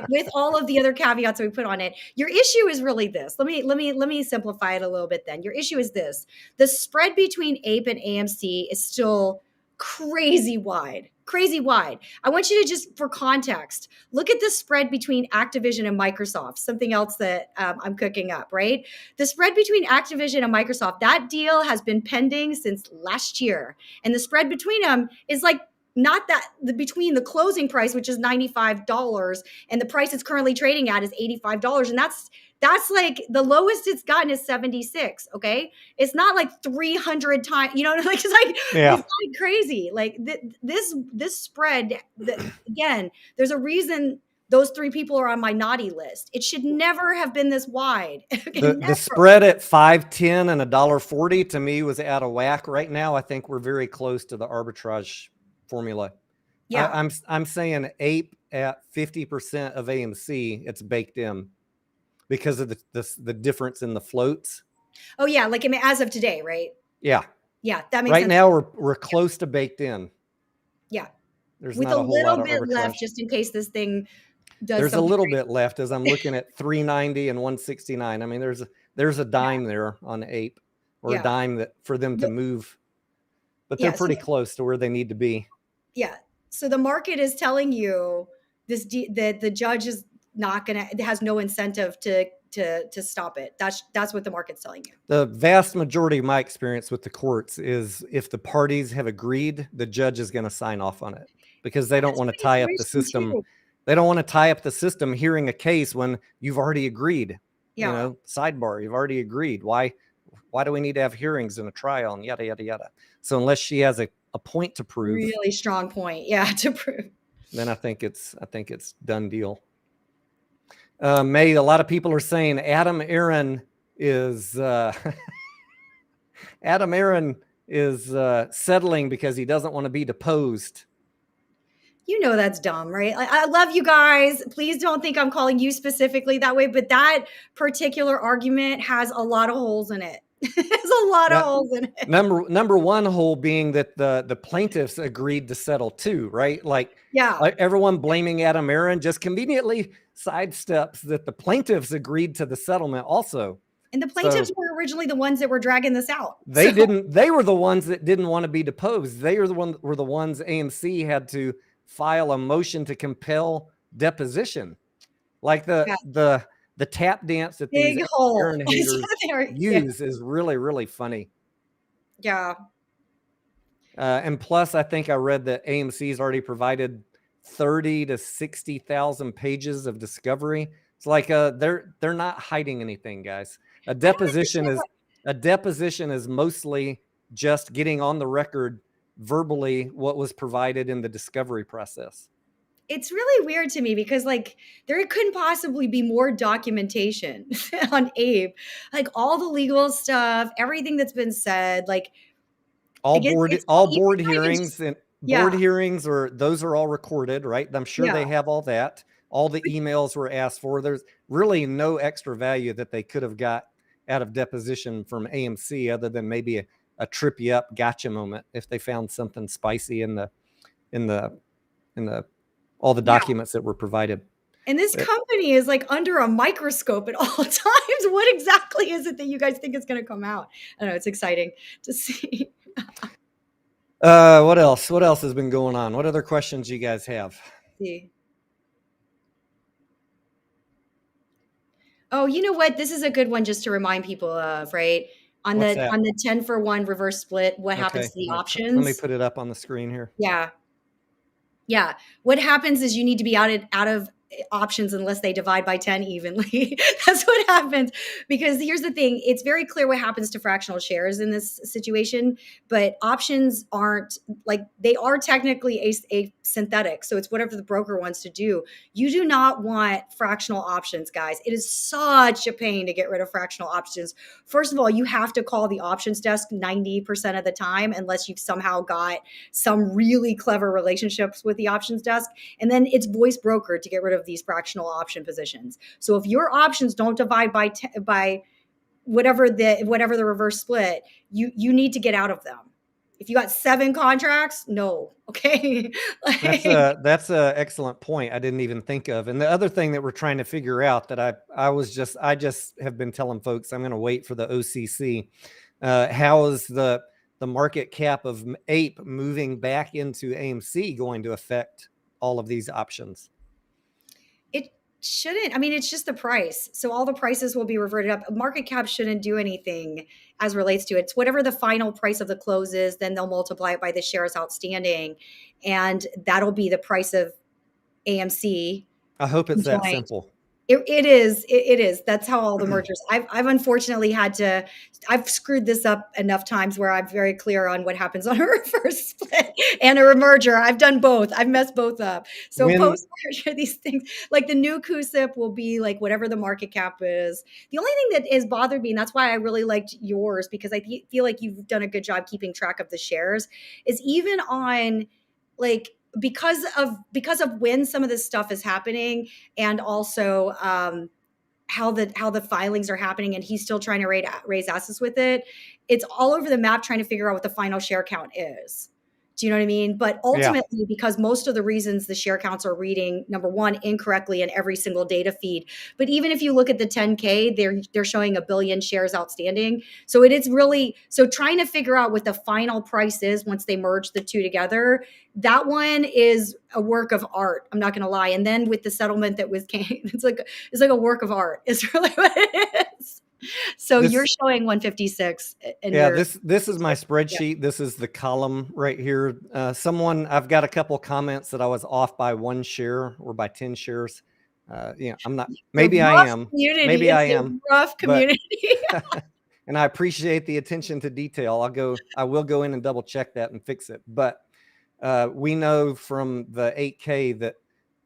C: with all of the other caveats that we put on it. Your issue is really this. Let me simplify it a little bit then. Your issue is this. The spread between APE and AMC is still crazy wide. I want you to just, for context, look at the spread between Activision and Microsoft, something else that I'm cooking up, right? The spread between Activision and Microsoft, that deal has been pending since last year. And the spread between them is like not that between the closing price, which is $95, and the price it's currently trading at is $85. And that's like the lowest it's gotten is 76. Okay. It's not like 300 times, like, it's like crazy. Like this spread, again, there's a reason those three people are on my naughty list. It should never have been this wide. Okay,
B: the spread at $5.10 and $1.40 to me was out of whack. Right now, I think we're very close to the arbitrage formula. Yeah, I'm saying APE at 50% of AMC, it's baked in because of the difference in the floats.
C: Oh yeah, like as of today, right?
B: Yeah,
C: that makes
B: right
C: sense.
B: now we're close to baked in.
C: Yeah,
B: there's
C: with
B: not
C: a
B: whole
C: little
B: lot
C: bit
B: of
C: left, just in case this thing does.
B: There's a little bit left as I'm looking at 390 and 169. I mean, there's a dime there on APE, or a dime that for them to move, but they're pretty close to where they need to be.
C: Yeah. So the market is telling you that the judge is not has no incentive to stop it. That's what the market's telling you.
B: The vast majority of my experience with the courts is if the parties have agreed, the judge is going to sign off on it because they don't want to tie up the system. They don't want to tie up the system hearing a case when you've already agreed. Yeah. Sidebar, you've already agreed. Why do we need to have hearings and a trial and yada, yada, yada? So unless she has a point to prove,
C: really strong point, to prove,
B: then I think it's done deal. May, a lot of people are saying Adam Aaron is settling because he doesn't want to be deposed.
C: That's dumb, right? I love you guys. Please don't think I'm calling you specifically that way, but that particular argument has a lot of holes in it. There's a lot of holes in it.
B: Number one hole being that the plaintiffs agreed to settle too, right? Like everyone blaming Adam Aaron just conveniently sidesteps that the plaintiffs agreed to the settlement also.
C: And the plaintiffs were originally the ones that were dragging this out.
B: They were the ones that didn't want to be deposed. They were the ones AMC had to file a motion to compel deposition. Like the tap dance that these Aaron haters use is really, really funny.
C: Yeah.
B: And plus, I think I read that AMC's already provided 30 to 60,000 pages of discovery. It's like they're not hiding anything, guys. A deposition is mostly just getting on the record verbally what was provided in the discovery process.
C: It's really weird to me because there couldn't possibly be more documentation on APE, like all the legal stuff, everything that's been said,
B: all board hearings and board hearings those are all recorded, right? I'm sure they have all that. All the emails were asked for. There's really no extra value that they could have got out of deposition from AMC other than maybe a trip you up gotcha moment if they found something spicy in the all the documents that were provided.
C: And this company is under a microscope at all times. What exactly is it that you guys think is going to come out? I don't know. It's exciting to see.
B: What else? What else has been going on? What other questions you guys have?
C: See. Oh, you know what? This is a good one just to remind people of, right? On the 10-for-1 reverse split, what happens to the options?
B: Let me put it up on the screen here.
C: Yeah. What happens is you need to be out of options unless they divide by 10 evenly. That's what happens. Because here's the thing, it's very clear what happens to fractional shares in this situation, but options aren't, like, they are technically a synthetic. So it's whatever the broker wants to do. You do not want fractional options, guys. It is such a pain to get rid of fractional options. First of all, you have to call the options desk 90% of the time, unless you've somehow got some really clever relationships with the options desk. And then it's voice broker to get rid of these fractional option positions. So if your options don't divide by whatever the reverse split, you need to get out of them. If you got 7 contracts, no. Okay.
B: That's a excellent point. I didn't even think of. And the other thing that we're trying to figure out that I just have been telling folks, I'm going to wait for the OCC. How is the market cap of APE moving back into AMC going to affect all of these options?
C: It shouldn't. I mean, it's just the price. So all the prices will be reverted up. Market cap shouldn't do anything as relates to it. It's whatever the final price of the close is, then they'll multiply it by the shares outstanding. And that'll be the price of AMC.
B: I hope it's that simple.
C: It is. That's how all the mergers. I've unfortunately I've screwed this up enough times where I'm very clear on what happens on a reverse split and a merger. I've done both. I've messed both up. So post merger, these things, like the new CUSIP will be like whatever the market cap is. The only thing that has bothered me, and that's why I really liked yours, because I feel like you've done a good job keeping track of the shares, is even on like, because of when some of this stuff is happening, and also how the filings are happening, and he's still trying to raise assets with it. It's all over the map trying to figure out what the final share count is. Do you know what I mean? But ultimately, because most of the reasons the share counts are reading, number one, incorrectly in every single data feed. But even if you look at the 10K, they're showing 1 billion shares outstanding. So it is really, so trying to figure out what the final price is once they merge the two together, that one is a work of art. I'm not going to lie. And then with the settlement that came, it's like a work of art. It's really what it is. So you're showing 156.
B: This is my spreadsheet. Yeah. This is the column right here. I've got a couple comments that I was off by 1 share or by 10 shares. I'm not, maybe I am. Maybe I am.
C: Rough community.
B: And I appreciate the attention to detail. I will go in and double check that and fix it. But we know from the 8K that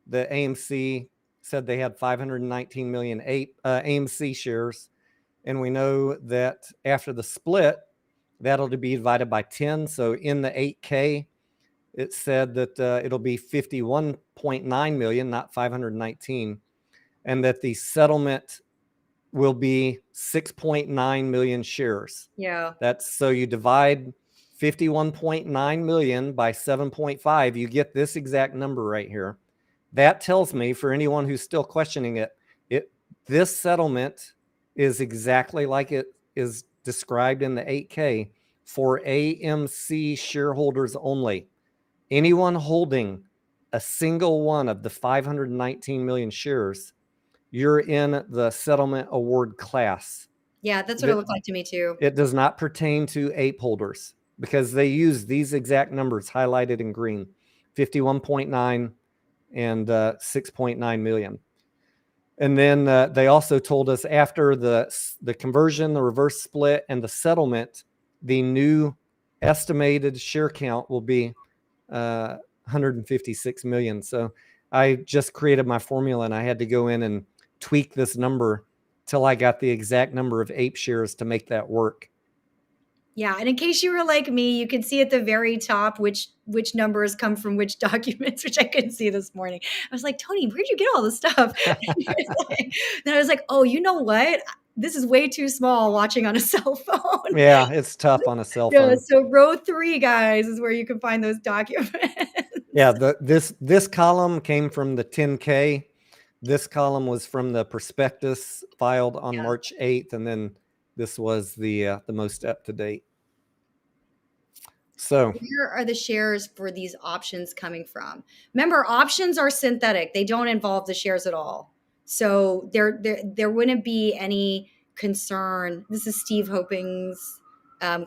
B: the AMC said they had 519 million AMC shares. And we know that after the split, that'll be divided by 10. So in the 8K, it said that it'll be 51.9 million, not 519. And that the settlement will be 6.9 million shares.
C: Yeah.
B: So you divide 51.9 million by 7.5, you get this exact number right here. That tells me, for anyone who's still questioning it, this settlement is exactly like it is described in the 8K for AMC shareholders only. Anyone holding a single one of the 519 million shares, you're in the settlement award class.
C: Yeah, that's what it looked like to me too.
B: It does not pertain to APE holders because they use these exact numbers highlighted in green, 51.9 and 6.9 million. And then they also told us after the conversion, the reverse split, and the settlement, the new estimated share count will be 156 million. So I just created my formula and I had to go in and tweak this number till I got the exact number of APE shares to make that work.
C: Yeah, and in case you were like me, you can see at the very top which numbers come from which documents, which I couldn't see this morning. I was like, Tony, where'd you get all this stuff? Then I was like, oh, you know what? This is way too small watching on a cell phone.
B: Yeah, it's tough on a cell phone.
C: So row 3, guys, is where you can find those documents.
B: Yeah, this column came from the 10K. This column was from the prospectus filed on March 8th, and then this was the most up to date. So
C: where are the shares for these options coming from? Remember, options are synthetic. They don't involve the shares at all. So there wouldn't be any concern. This is Steve Hoping's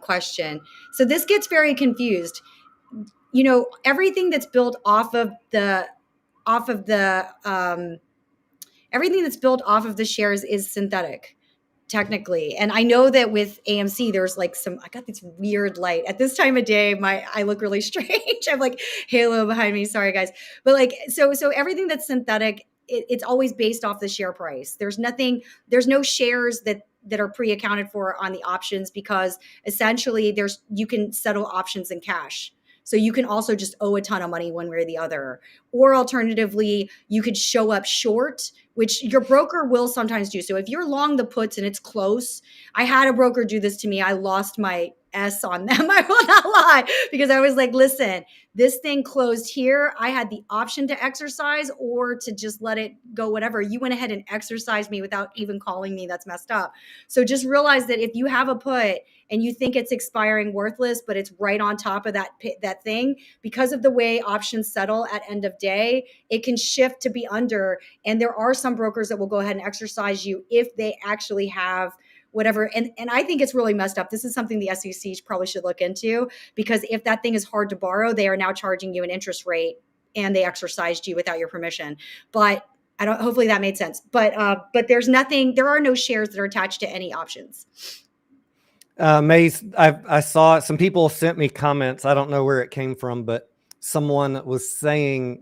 C: question. So this gets very confused. You know, everything that's built off of the everything that's built off of the shares is synthetic, technically. And I know that with AMC, there's like I got this weird light at this time of day. I look really strange. I have like halo behind me. Sorry, guys. But like, so everything that's synthetic, it's always based off the share price. There's no shares that are pre-accounted for on the options, because essentially you can settle options in cash. So you can also just owe a ton of money one way or the other. Or alternatively, you could show up short, which your broker will sometimes do. So if you're long the puts and it's close, I had a broker do this to me. I lost my S on them. I will not lie, because I was like, listen, this thing closed here. I had the option to exercise or to just let it go, whatever. You went ahead and exercised me without even calling me. That's messed up. So just realize that if you have a put and you think it's expiring worthless, but it's right on top of that thing, because of the way options settle at end of day, it can shift to be under. And there are some brokers that will go ahead and exercise you if they actually have whatever. And I think it's really messed up. This is something the SEC probably should look into, because if that thing is hard to borrow, they are now charging you an interest rate and they exercised you without your permission. But hopefully that made sense. But there are no shares that are attached to any options.
B: Mace, I saw some people sent me comments. I don't know where it came from, but someone was saying,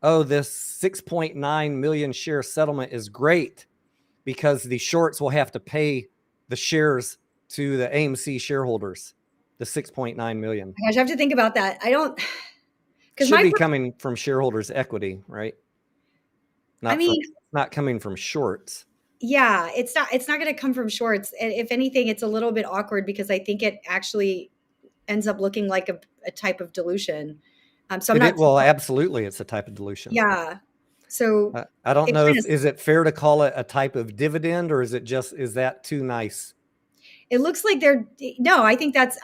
B: oh, this 6.9 million share settlement is great because the shorts will have to pay the shares to the AMC shareholders, the 6.9 million.
C: Gosh, I have to think about that. I don't,
B: because should be coming from shareholders' equity, right? Not coming from shorts.
C: Yeah, it's not going to come from shorts. If anything, it's a little bit awkward because I think it actually ends up looking like a type of dilution.
B: Well, absolutely, it's a type of dilution.
C: Yeah. So
B: I don't know is it fair to call it a type of dividend, or is that too nice?
C: It looks like I think that's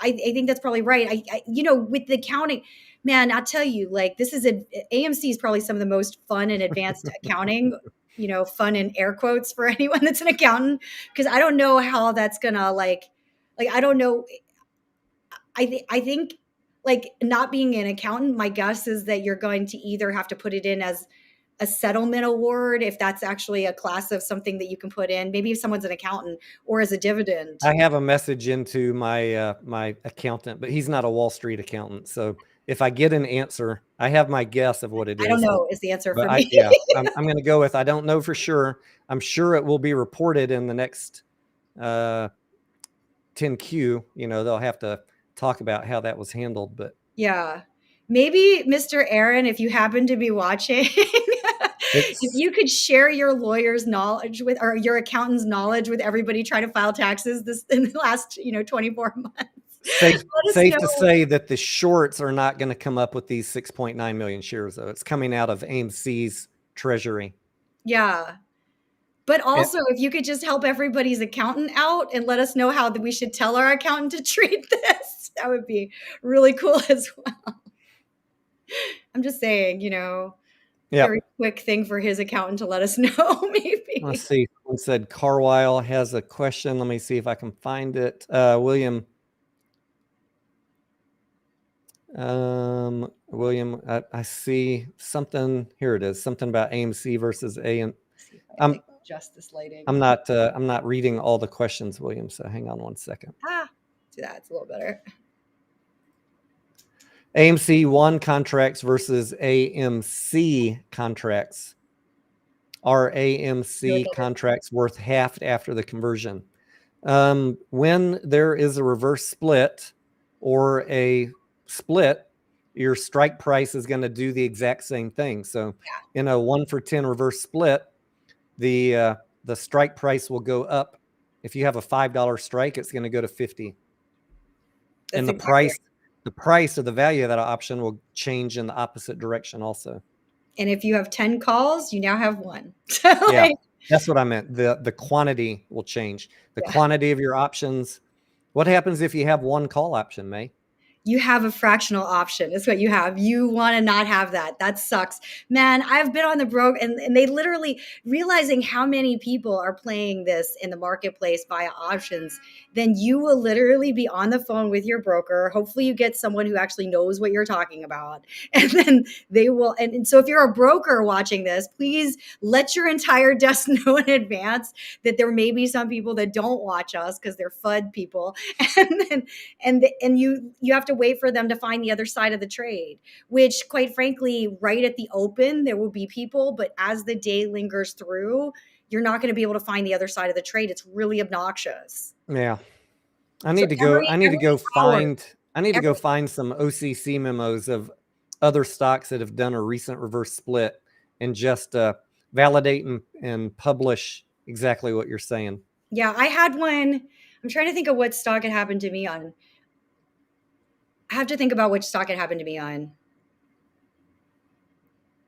C: probably right. With the accounting, man, I'll tell you, like, AMC is probably some of the most fun and advanced accounting, fun in air quotes for anyone that's an accountant, because I don't know how that's gonna like, I don't know. I think like, not being an accountant, my guess is that you're going to either have to put it in as a settlement award, if that's actually a class of something that you can put in, maybe if someone's an accountant, or as a dividend.
B: I have a message into my my accountant, but he's not a Wall Street accountant. So if I get an answer, I have my guess of what it is.
C: I don't know is the answer for me.
B: I'm going to go with, I don't know for sure. I'm sure it will be reported in the next 10Q. They'll have to talk about how that was handled, but
C: yeah, maybe Mr. Aaron, if you happen to be watching, if you could share your lawyer's knowledge or your accountant's knowledge with everybody trying to file taxes in the last 24 months.
B: Safe to say that the shorts are not going to come up with these 6.9 million shares, though. It's coming out of AMC's treasury.
C: Yeah. But also, if you could just help everybody's accountant out and let us know how we should tell our accountant to treat this, that would be really cool as well. I'm just saying, very quick thing for his accountant to let us know, maybe.
B: Let's see. Someone said Carlisle has a question. Let me see if I can find it. William, I see something. Here it is. Something about AMC versus AM.
C: Justice lighting.
B: I'm not reading all the questions, William. So hang on one second.
C: Do that. It's a little better.
B: AMC 1 contracts versus AMC contracts. Are AMC contracts worth half after the conversion? When there is a reverse split or a split, your strike price is going to do the exact same thing. So in a 1-for-10 reverse split, the strike price will go up. If you have a $5 strike, it's going to go to 50. And the price of the value of that option will change in the opposite direction also.
C: And if you have 10 calls, you now have 1.
B: Yeah, that's what I meant. The quantity will change. The quantity of your options. What happens if you have 1 call option, May?
C: You have a fractional option. Is what you have. You want to not have that. That sucks. Man, I've been on the broke and they literally realizing how many people are playing this in the marketplace via options, then you will literally be on the phone with your broker. Hopefully you get someone who actually knows what you're talking about. And then they will, and so if you're a broker watching this, please let your entire desk know in advance that there may be some people that don't watch us because they're FUD people. And then and you have to wait for them to find the other side of the trade, which quite frankly, right at the open, there will be people, but as the day lingers through, you're not going to be able to find the other side of the trade. It's really obnoxious.
B: Yeah. I
C: So
B: need to go
C: hour,
B: find some OCC memos of other stocks that have done a recent reverse split and just validate and publish exactly what you're saying.
C: Yeah, I had one. I'm trying to think of what stock it happened to me on. I have to think about which stock it happened to me on.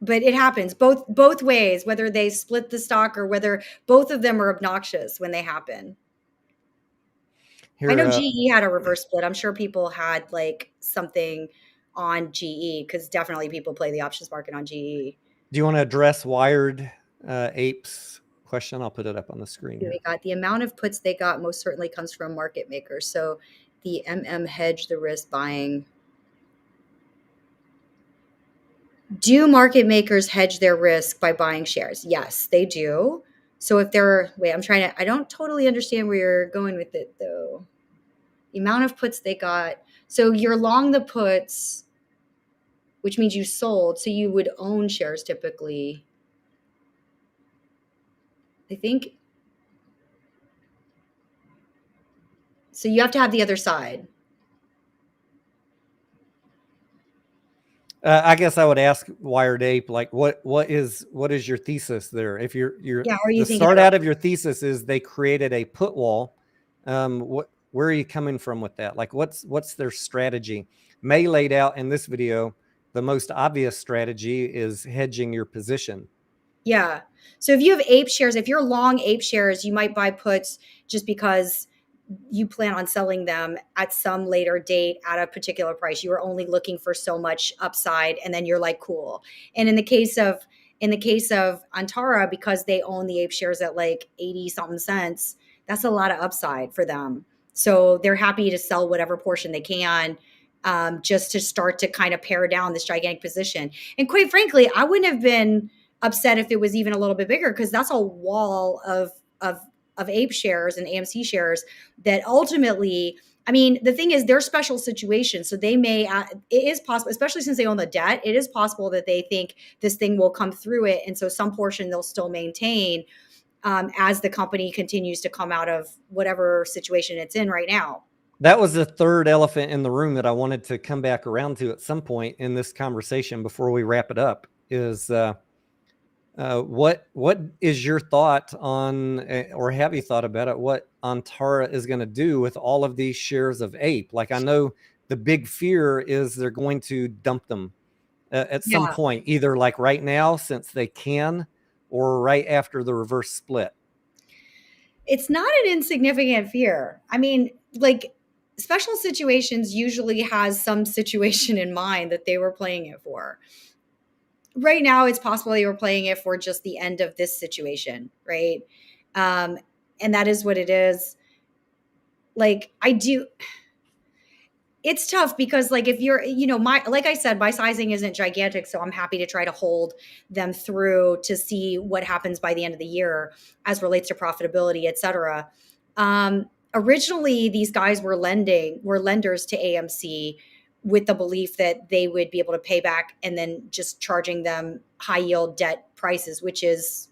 C: But it happens both ways, whether they split the stock or whether both of them are obnoxious when they happen.
B: Here,
C: I know GE had a reverse split. I'm sure people had like something on GE because definitely people play the options market on GE.
B: Do you want to address Wired Apes question? I'll put it up on the screen here.
C: We got the amount of puts they got most certainly comes from market makers. So the hedge the risk buying. Do market makers hedge their risk by buying shares? Yes, they do. So if they're, I don't totally understand where you're going with it though. The amount of puts they got. So you're long the puts, which means you sold. So you would own shares typically. I think. So you have to have the other side.
B: I guess I would ask Wired Ape, like, what is your thesis there? If you're the start out of your thesis is they created a put wall. Where are you coming from with that? Like, what's their strategy? May laid out in this video, the most obvious strategy is hedging your position.
C: Yeah. So if you have Ape shares, if you're long Ape shares, you might buy puts just because you plan on selling them at some later date at a particular price. You are only looking for so much upside, and then you're like, cool. And in the case of Antara, because they own the Ape shares at like 80 something cents, that's a lot of upside for them. So they're happy to sell whatever portion they can, just to start to kind of pare down this gigantic position. And quite frankly, I wouldn't have been upset if it was even a little bit bigger, because that's a wall of Ape shares and AMC shares that ultimately, I mean, the thing is, they're special situations. So they may, it is possible, especially since they own the debt, it is possible that they think this thing will come through it. And so some portion they'll still maintain as the company continues to come out of whatever situation it's in right now.
B: That was the third elephant in the room that I wanted to come back around to at some point in this conversation before we wrap it up is, what is your thought on, or have you thought about it, what Antara is going to do with all of these shares of Ape? Like, I know the big fear is they're going to dump them at some point, either like right now, since they can, or right after the reverse split.
C: It's not an insignificant fear. I mean, like, special situations usually has some situation in mind that they were playing it for. Right now, it's possible they were playing it for just the end of this situation, right? And that is what it is. Like, it's tough because, like, if you're, like I said, my sizing isn't gigantic, so I'm happy to try to hold them through to see what happens by the end of the year as relates to profitability, et cetera. Originally, these guys were lenders to AMC with the belief that they would be able to pay back and then just charging them high yield debt prices, which is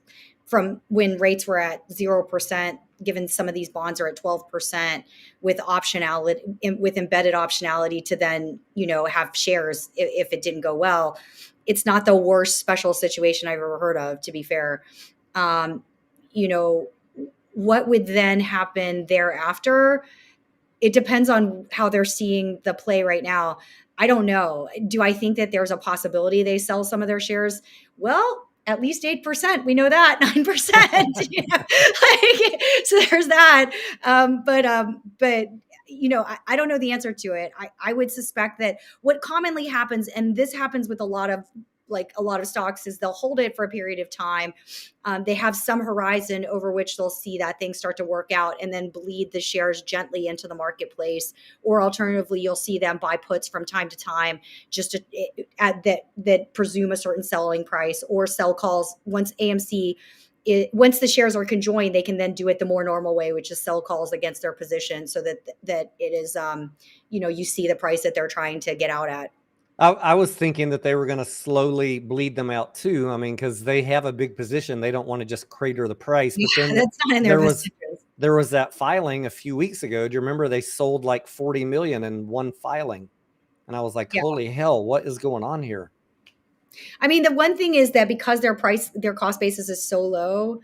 C: from when rates were at 0%, given some of these bonds are at 12% with optionality, with embedded optionality to then, have shares if it didn't go well. It's not the worst special situation I've ever heard of, to be fair. What would then happen thereafter? It depends on how they're seeing the play right now. I don't know. Do I think that there's a possibility they sell some of their shares? Well, at least 8%. We know that 9%. So there's that. But I don't know the answer to it. I would suspect that what commonly happens, and this happens with a lot of stocks, is they'll hold it for a period of time. They have some horizon over which they'll see that things start to work out and then bleed the shares gently into the marketplace. Or alternatively, you'll see them buy puts from time to time just that presume a certain selling price, or sell calls once once the shares are conjoined, they can then do it the more normal way, which is sell calls against their position, so that it is, you see the price that they're trying to get out at.
B: I was thinking that they were going to slowly bleed them out too. I mean, because they have a big position, they don't want to just crater the price. But then
C: That's not in their
B: there was that filing a few weeks ago. Do you remember they sold like 40 million in one filing? And I was like, holy hell, what is going on here?
C: I mean, the one thing is that because their cost basis is so low,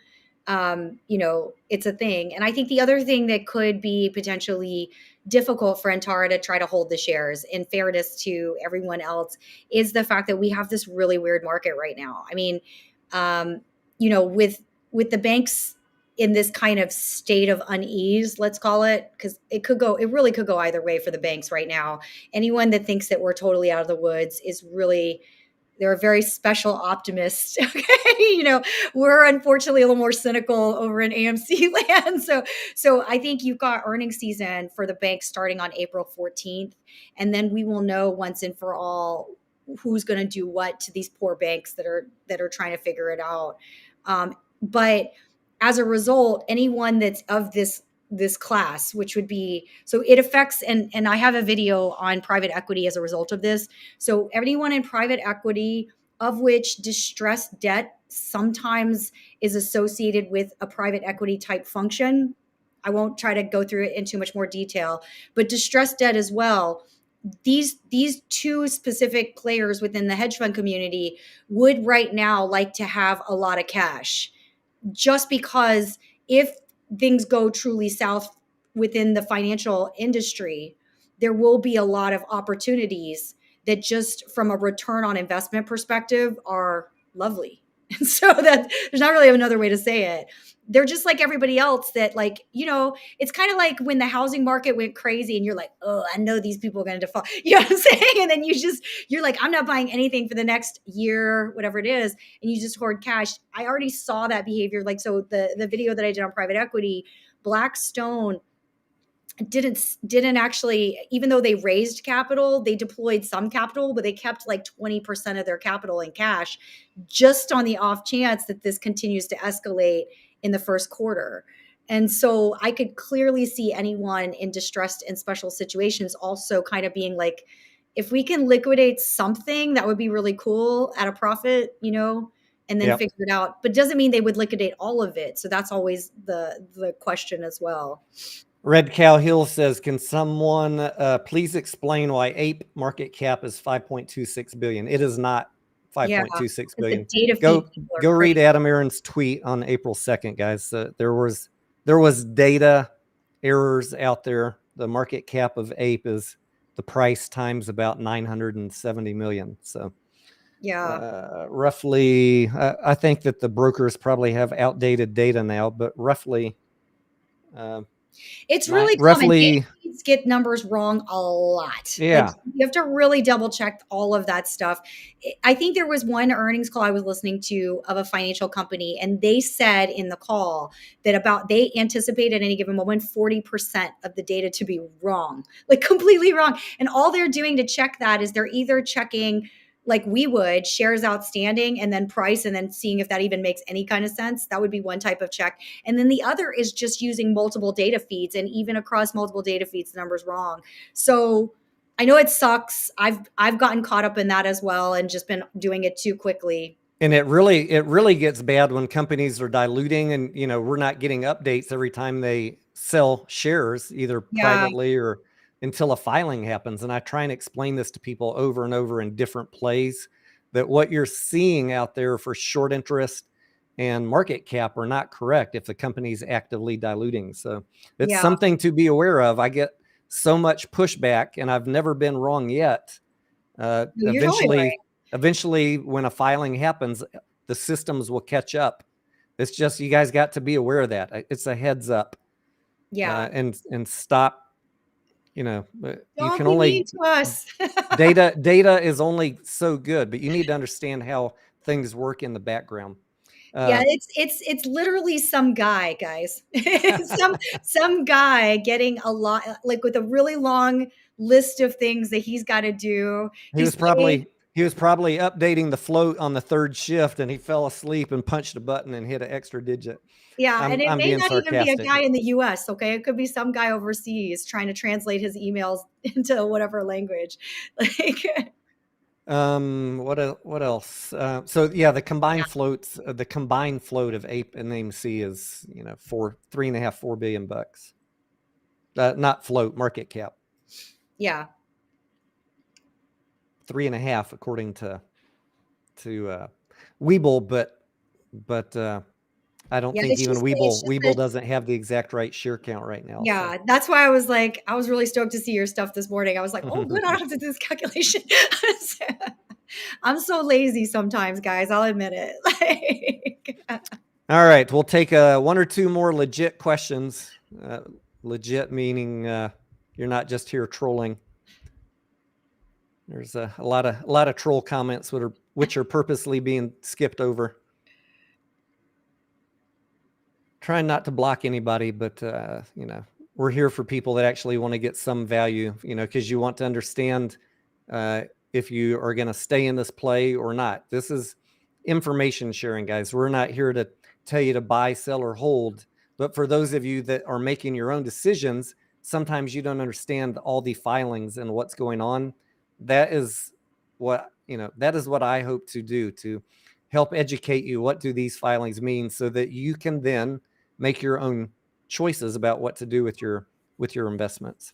C: it's a thing. And I think the other thing that could be potentially difficult for Antara to try to hold the shares, in fairness to everyone else, is the fact that we have this really weird market right now. I mean, with the banks in this kind of state of unease, let's call it, because it really could go either way for the banks right now. Anyone that thinks that we're totally out of the woods is really, they're a very special optimist. Okay. We're unfortunately a little more cynical over in AMC land. So I think you've got earnings season for the banks starting on April 14th. And then we will know once and for all who's going to do what to these poor banks that are trying to figure it out. But as a result, anyone that's of this class, which would be, so it affects, and I have a video on private equity as a result of this. So anyone in private equity, of which distressed debt sometimes is associated with a private equity type function. I won't try to go through it in too much more detail, but distressed debt as well. These two specific players within the hedge fund community would right now like to have a lot of cash, just because if things go truly south within the financial industry, there will be a lot of opportunities that just from a return on investment perspective are lovely. And so that there's not really another way to say it. They're just like everybody else that, like, it's kind of like when the housing market went crazy and you're like, oh, I know these people are going to default. You know what I'm saying? And then you're like, I'm not buying anything for the next year, whatever it is. And you just hoard cash. I already saw that behavior. Like, so the video that I did on private equity, Blackstone didn't actually, even though they raised capital, they deployed some capital, but they kept like 20% of their capital in cash, just on the off chance that this continues to escalate in the first quarter. And so I could clearly see anyone in distressed and special situations also kind of being like, if we can liquidate something, that would be really cool at a profit, and then figure it out. But doesn't mean they would liquidate all of it. So that's always the question as well.
B: Red Cow Hill says, can someone please explain why APE market cap is 5.26 billion? It is not 5.26 billion. Go read Adam Aaron's tweet on April 2nd, guys. There was data errors out there. The market cap of APE is the price times about 970 million. So roughly, I think that the brokers probably have outdated data now, but roughly,
C: it's really common. Get numbers wrong a lot.
B: Yeah.
C: Like, you have to really double check all of that stuff. I think there was one earnings call I was listening to of a financial company, and they said in the call that they anticipate at any given moment 40% of the data to be wrong, like completely wrong. And all they're doing to check that is they're either checking, like we would, shares outstanding and then price, and then seeing if that even makes any kind of sense. That would be one type of check. And then the other is just using multiple data feeds, and even across multiple data feeds, the number's wrong. So I know it sucks. I've gotten caught up in that as well and just been doing it too quickly.
B: And it really gets bad when companies are diluting, and we're not getting updates every time they sell shares, either privately or until a filing happens. And I try and explain this to people over and over in different plays, that what you're seeing out there for short interest and market cap are not correct if the company's actively diluting. So it's something to be aware of. I get so much pushback, and I've never been wrong yet. Eventually, when a filing happens, the systems will catch up. It's just, you guys got to be aware of that. It's a heads up.
C: Yeah.
B: And stop you know, but you
C: Don't
B: can
C: be mean
B: only
C: to us.
B: data is only so good, but you need to understand how things work in the background.
C: Yeah, it's literally some guy, guys. Some guy getting a lot, like with a really long list of things that he's got to do.
B: He
C: He's
B: was
C: paid.
B: probably updating the float on the third shift, and he fell asleep and punched a button and hit an extra digit.
C: Yeah, and it
B: I'm
C: may
B: being
C: not even be a
B: sarcastic.
C: guy in the US, okay? It could be some guy overseas trying to translate his emails into whatever language. Like,
B: What else? So yeah, the combined floats, the combined float of Ape and AMC is, you know, 3.5, $4 billion. Not float, market cap.
C: yeah.
B: 3.5 according to Webull, but I don't
C: Yeah,
B: think
C: it's
B: even
C: just it's just
B: Webull
C: that
B: doesn't have the exact right share count right now. So
C: yeah, that's why I was really stoked to see your stuff this morning. I was like, "Oh, good, I don't have to do this calculation." I'm so lazy sometimes, guys. I'll admit it. Like,
B: all right, we'll take one or two more legit questions. Legit meaning you're not just here trolling. There's a lot of troll comments which are purposely being skipped over. Trying not to block anybody, but you know, we're here for people that actually want to get some value, you know, because you want to understand if you are going to stay in this play or not. This is information sharing, guys. We're not here to tell you to buy, sell, or hold. But for those of you that are making your own decisions, sometimes you don't understand all the filings and what's going on. That is what, you know, that is what I hope to do, to help educate you. What do these filings mean, so that you can then make your own choices about what to do with your investments.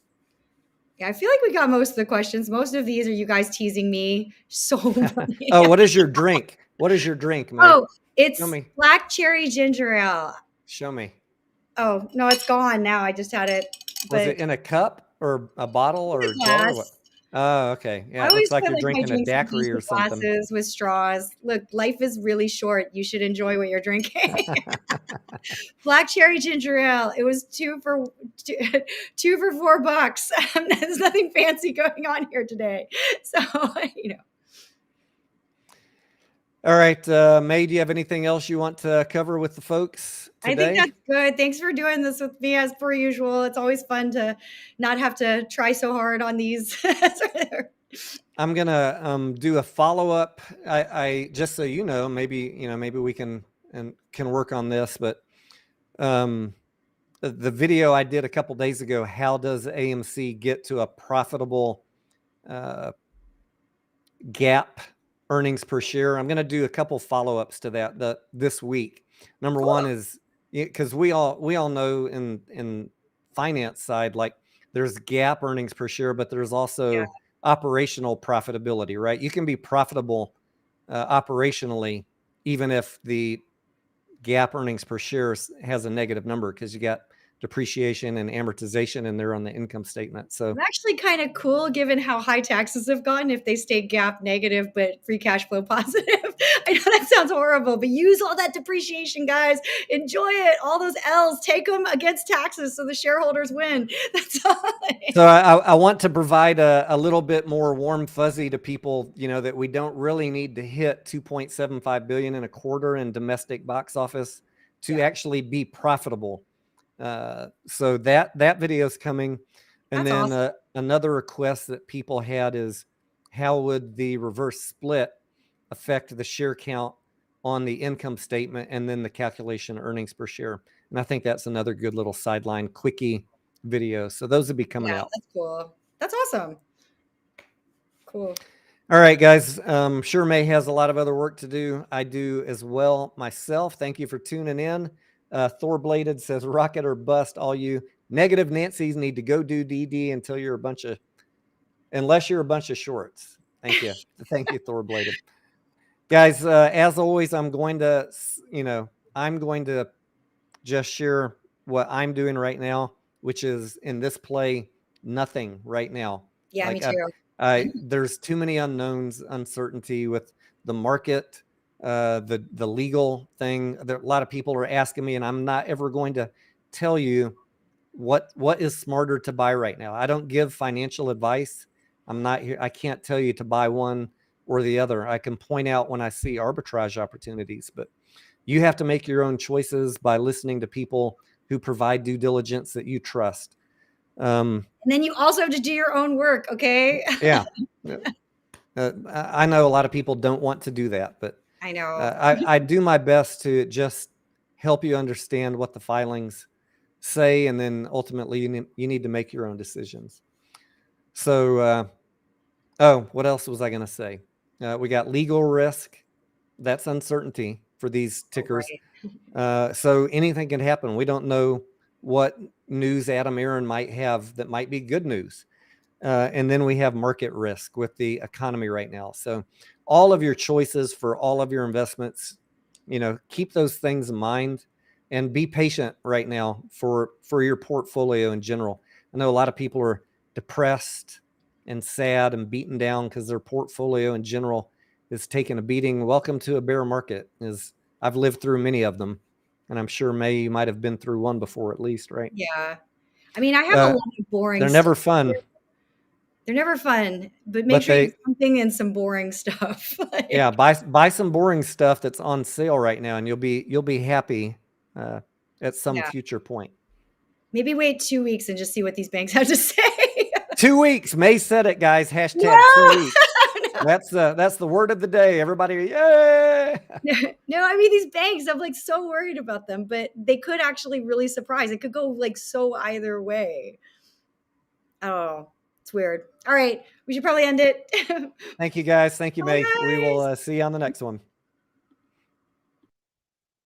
C: yeah, I feel like we got most of the questions. Most of these are you guys teasing me. So funny.
B: Oh, what is your drink? What is your drink, May?
C: Oh,
B: Show
C: it's
B: me.
C: black cherry ginger ale.
B: Show me.
C: Oh, no, it's gone now. I just had it,
B: Was
C: but
B: it in a cup or a bottle
C: in
B: or a
C: a
B: jar or what?
C: glass.
B: Oh, okay.
C: I
B: Yeah, it looks
C: always
B: like
C: put
B: you're
C: like my
B: drinking a
C: drinks in
B: daiquiri or
C: decent
B: something.
C: glasses with straws. Look, life is really short. You should enjoy what you're drinking. Black cherry ginger ale. It was two, two for $4. There's nothing fancy going on here today. So, you know.
B: All right, May, do you have anything else you want to cover with the folks
C: I think
B: today?
C: that's good. Thanks for doing this with me as per usual. It's always fun to not have to try so hard on these.
B: I'm gonna do a follow up. I just so you know, maybe we can work on this, but the video I did a couple days ago, how does AMC get to a profitable gap earnings per share? I'm going to do a couple follow-ups to that this week. Number
C: Cool.
B: one is, because we all know in finance side, like there's gap earnings per share, but there's also operational profitability, right? You can be profitable operationally even if the gap earnings per share has a negative number, because you got depreciation and amortization in there on the income statement. So
C: I'm actually kind of cool given how high taxes have gone if they stay gap negative but free cash flow positive. I know that sounds horrible, but use all that depreciation, guys. Enjoy it. All those L's, take them against taxes so the shareholders win. That's all.
B: So I want to provide a little bit more warm fuzzy to people, you know, that we don't really need to hit 2.75 billion in a quarter in domestic box office to actually be profitable. So that video is coming. And
C: That's
B: then
C: awesome.
B: another request that people had is, how would the reverse split affect the share count on the income statement and then the calculation of earnings per share? And I think that's another good little sideline quickie video. So those will be coming out.
C: That's cool. That's awesome. Cool.
B: All right, guys. Sure, May has a lot of other work to do. I do as well myself. Thank you for tuning in. Thor Bladed says, rocket or bust. All you negative Nancy's need to go do DD unless you're a bunch of shorts. Thank you. Thank you, Thor Bladed. Guys, as always, I'm going to just share what I'm doing right now, which is in this play, nothing right now.
C: Yeah,
B: Like
C: me too.
B: there's too many unknowns, uncertainty with the market, the legal thing. A lot of people are asking me, and I'm not ever going to tell you what is smarter to buy right now. I don't give financial advice. I'm not here. I can't tell you to buy one or the other. I can point out when I see arbitrage opportunities, but you have to make your own choices by listening to people who provide due diligence that you trust.
C: And then you also have to do your own work. Okay.
B: Yeah. I know a lot of people don't want to do that, but
C: I know.
B: I do my best to just help you understand what the filings say, and then ultimately you need to make your own decisions. So, what else was I going to say? We got legal risk. That's uncertainty for these tickers.
C: Right.
B: So anything can happen. We don't know what news Adam Aaron might have that might be good news. And then we have market risk with the economy right now. So all of your choices for all of your investments, keep those things in mind and be patient right now for your portfolio in general. I know a lot of people are depressed and sad and beaten down because their portfolio in general is taking a beating. Welcome to a bear market. I've lived through many of them, and I'm sure May, you might have been through one before at least, right?
C: Yeah. I mean, I have a lot of boring
B: They're
C: stuff.
B: never fun.
C: They're never fun, but make sure you have something and some boring stuff.
B: Yeah, buy some boring stuff that's on sale right now, and you'll be happy at some future point.
C: Maybe wait 2 weeks and just see what these banks have to say.
B: 2 weeks. May said it, guys. Hashtag
C: No!
B: 2 weeks. That's the word of the day. Everybody, yay!
C: No, I mean, these banks, I'm like so worried about them, but they could actually really surprise. It could go like so either way. Oh, it's weird. All right, we should probably end it.
B: Thank you, guys. Thank you, May.
C: Bye,
B: We
C: guys.
B: will see you on the next one.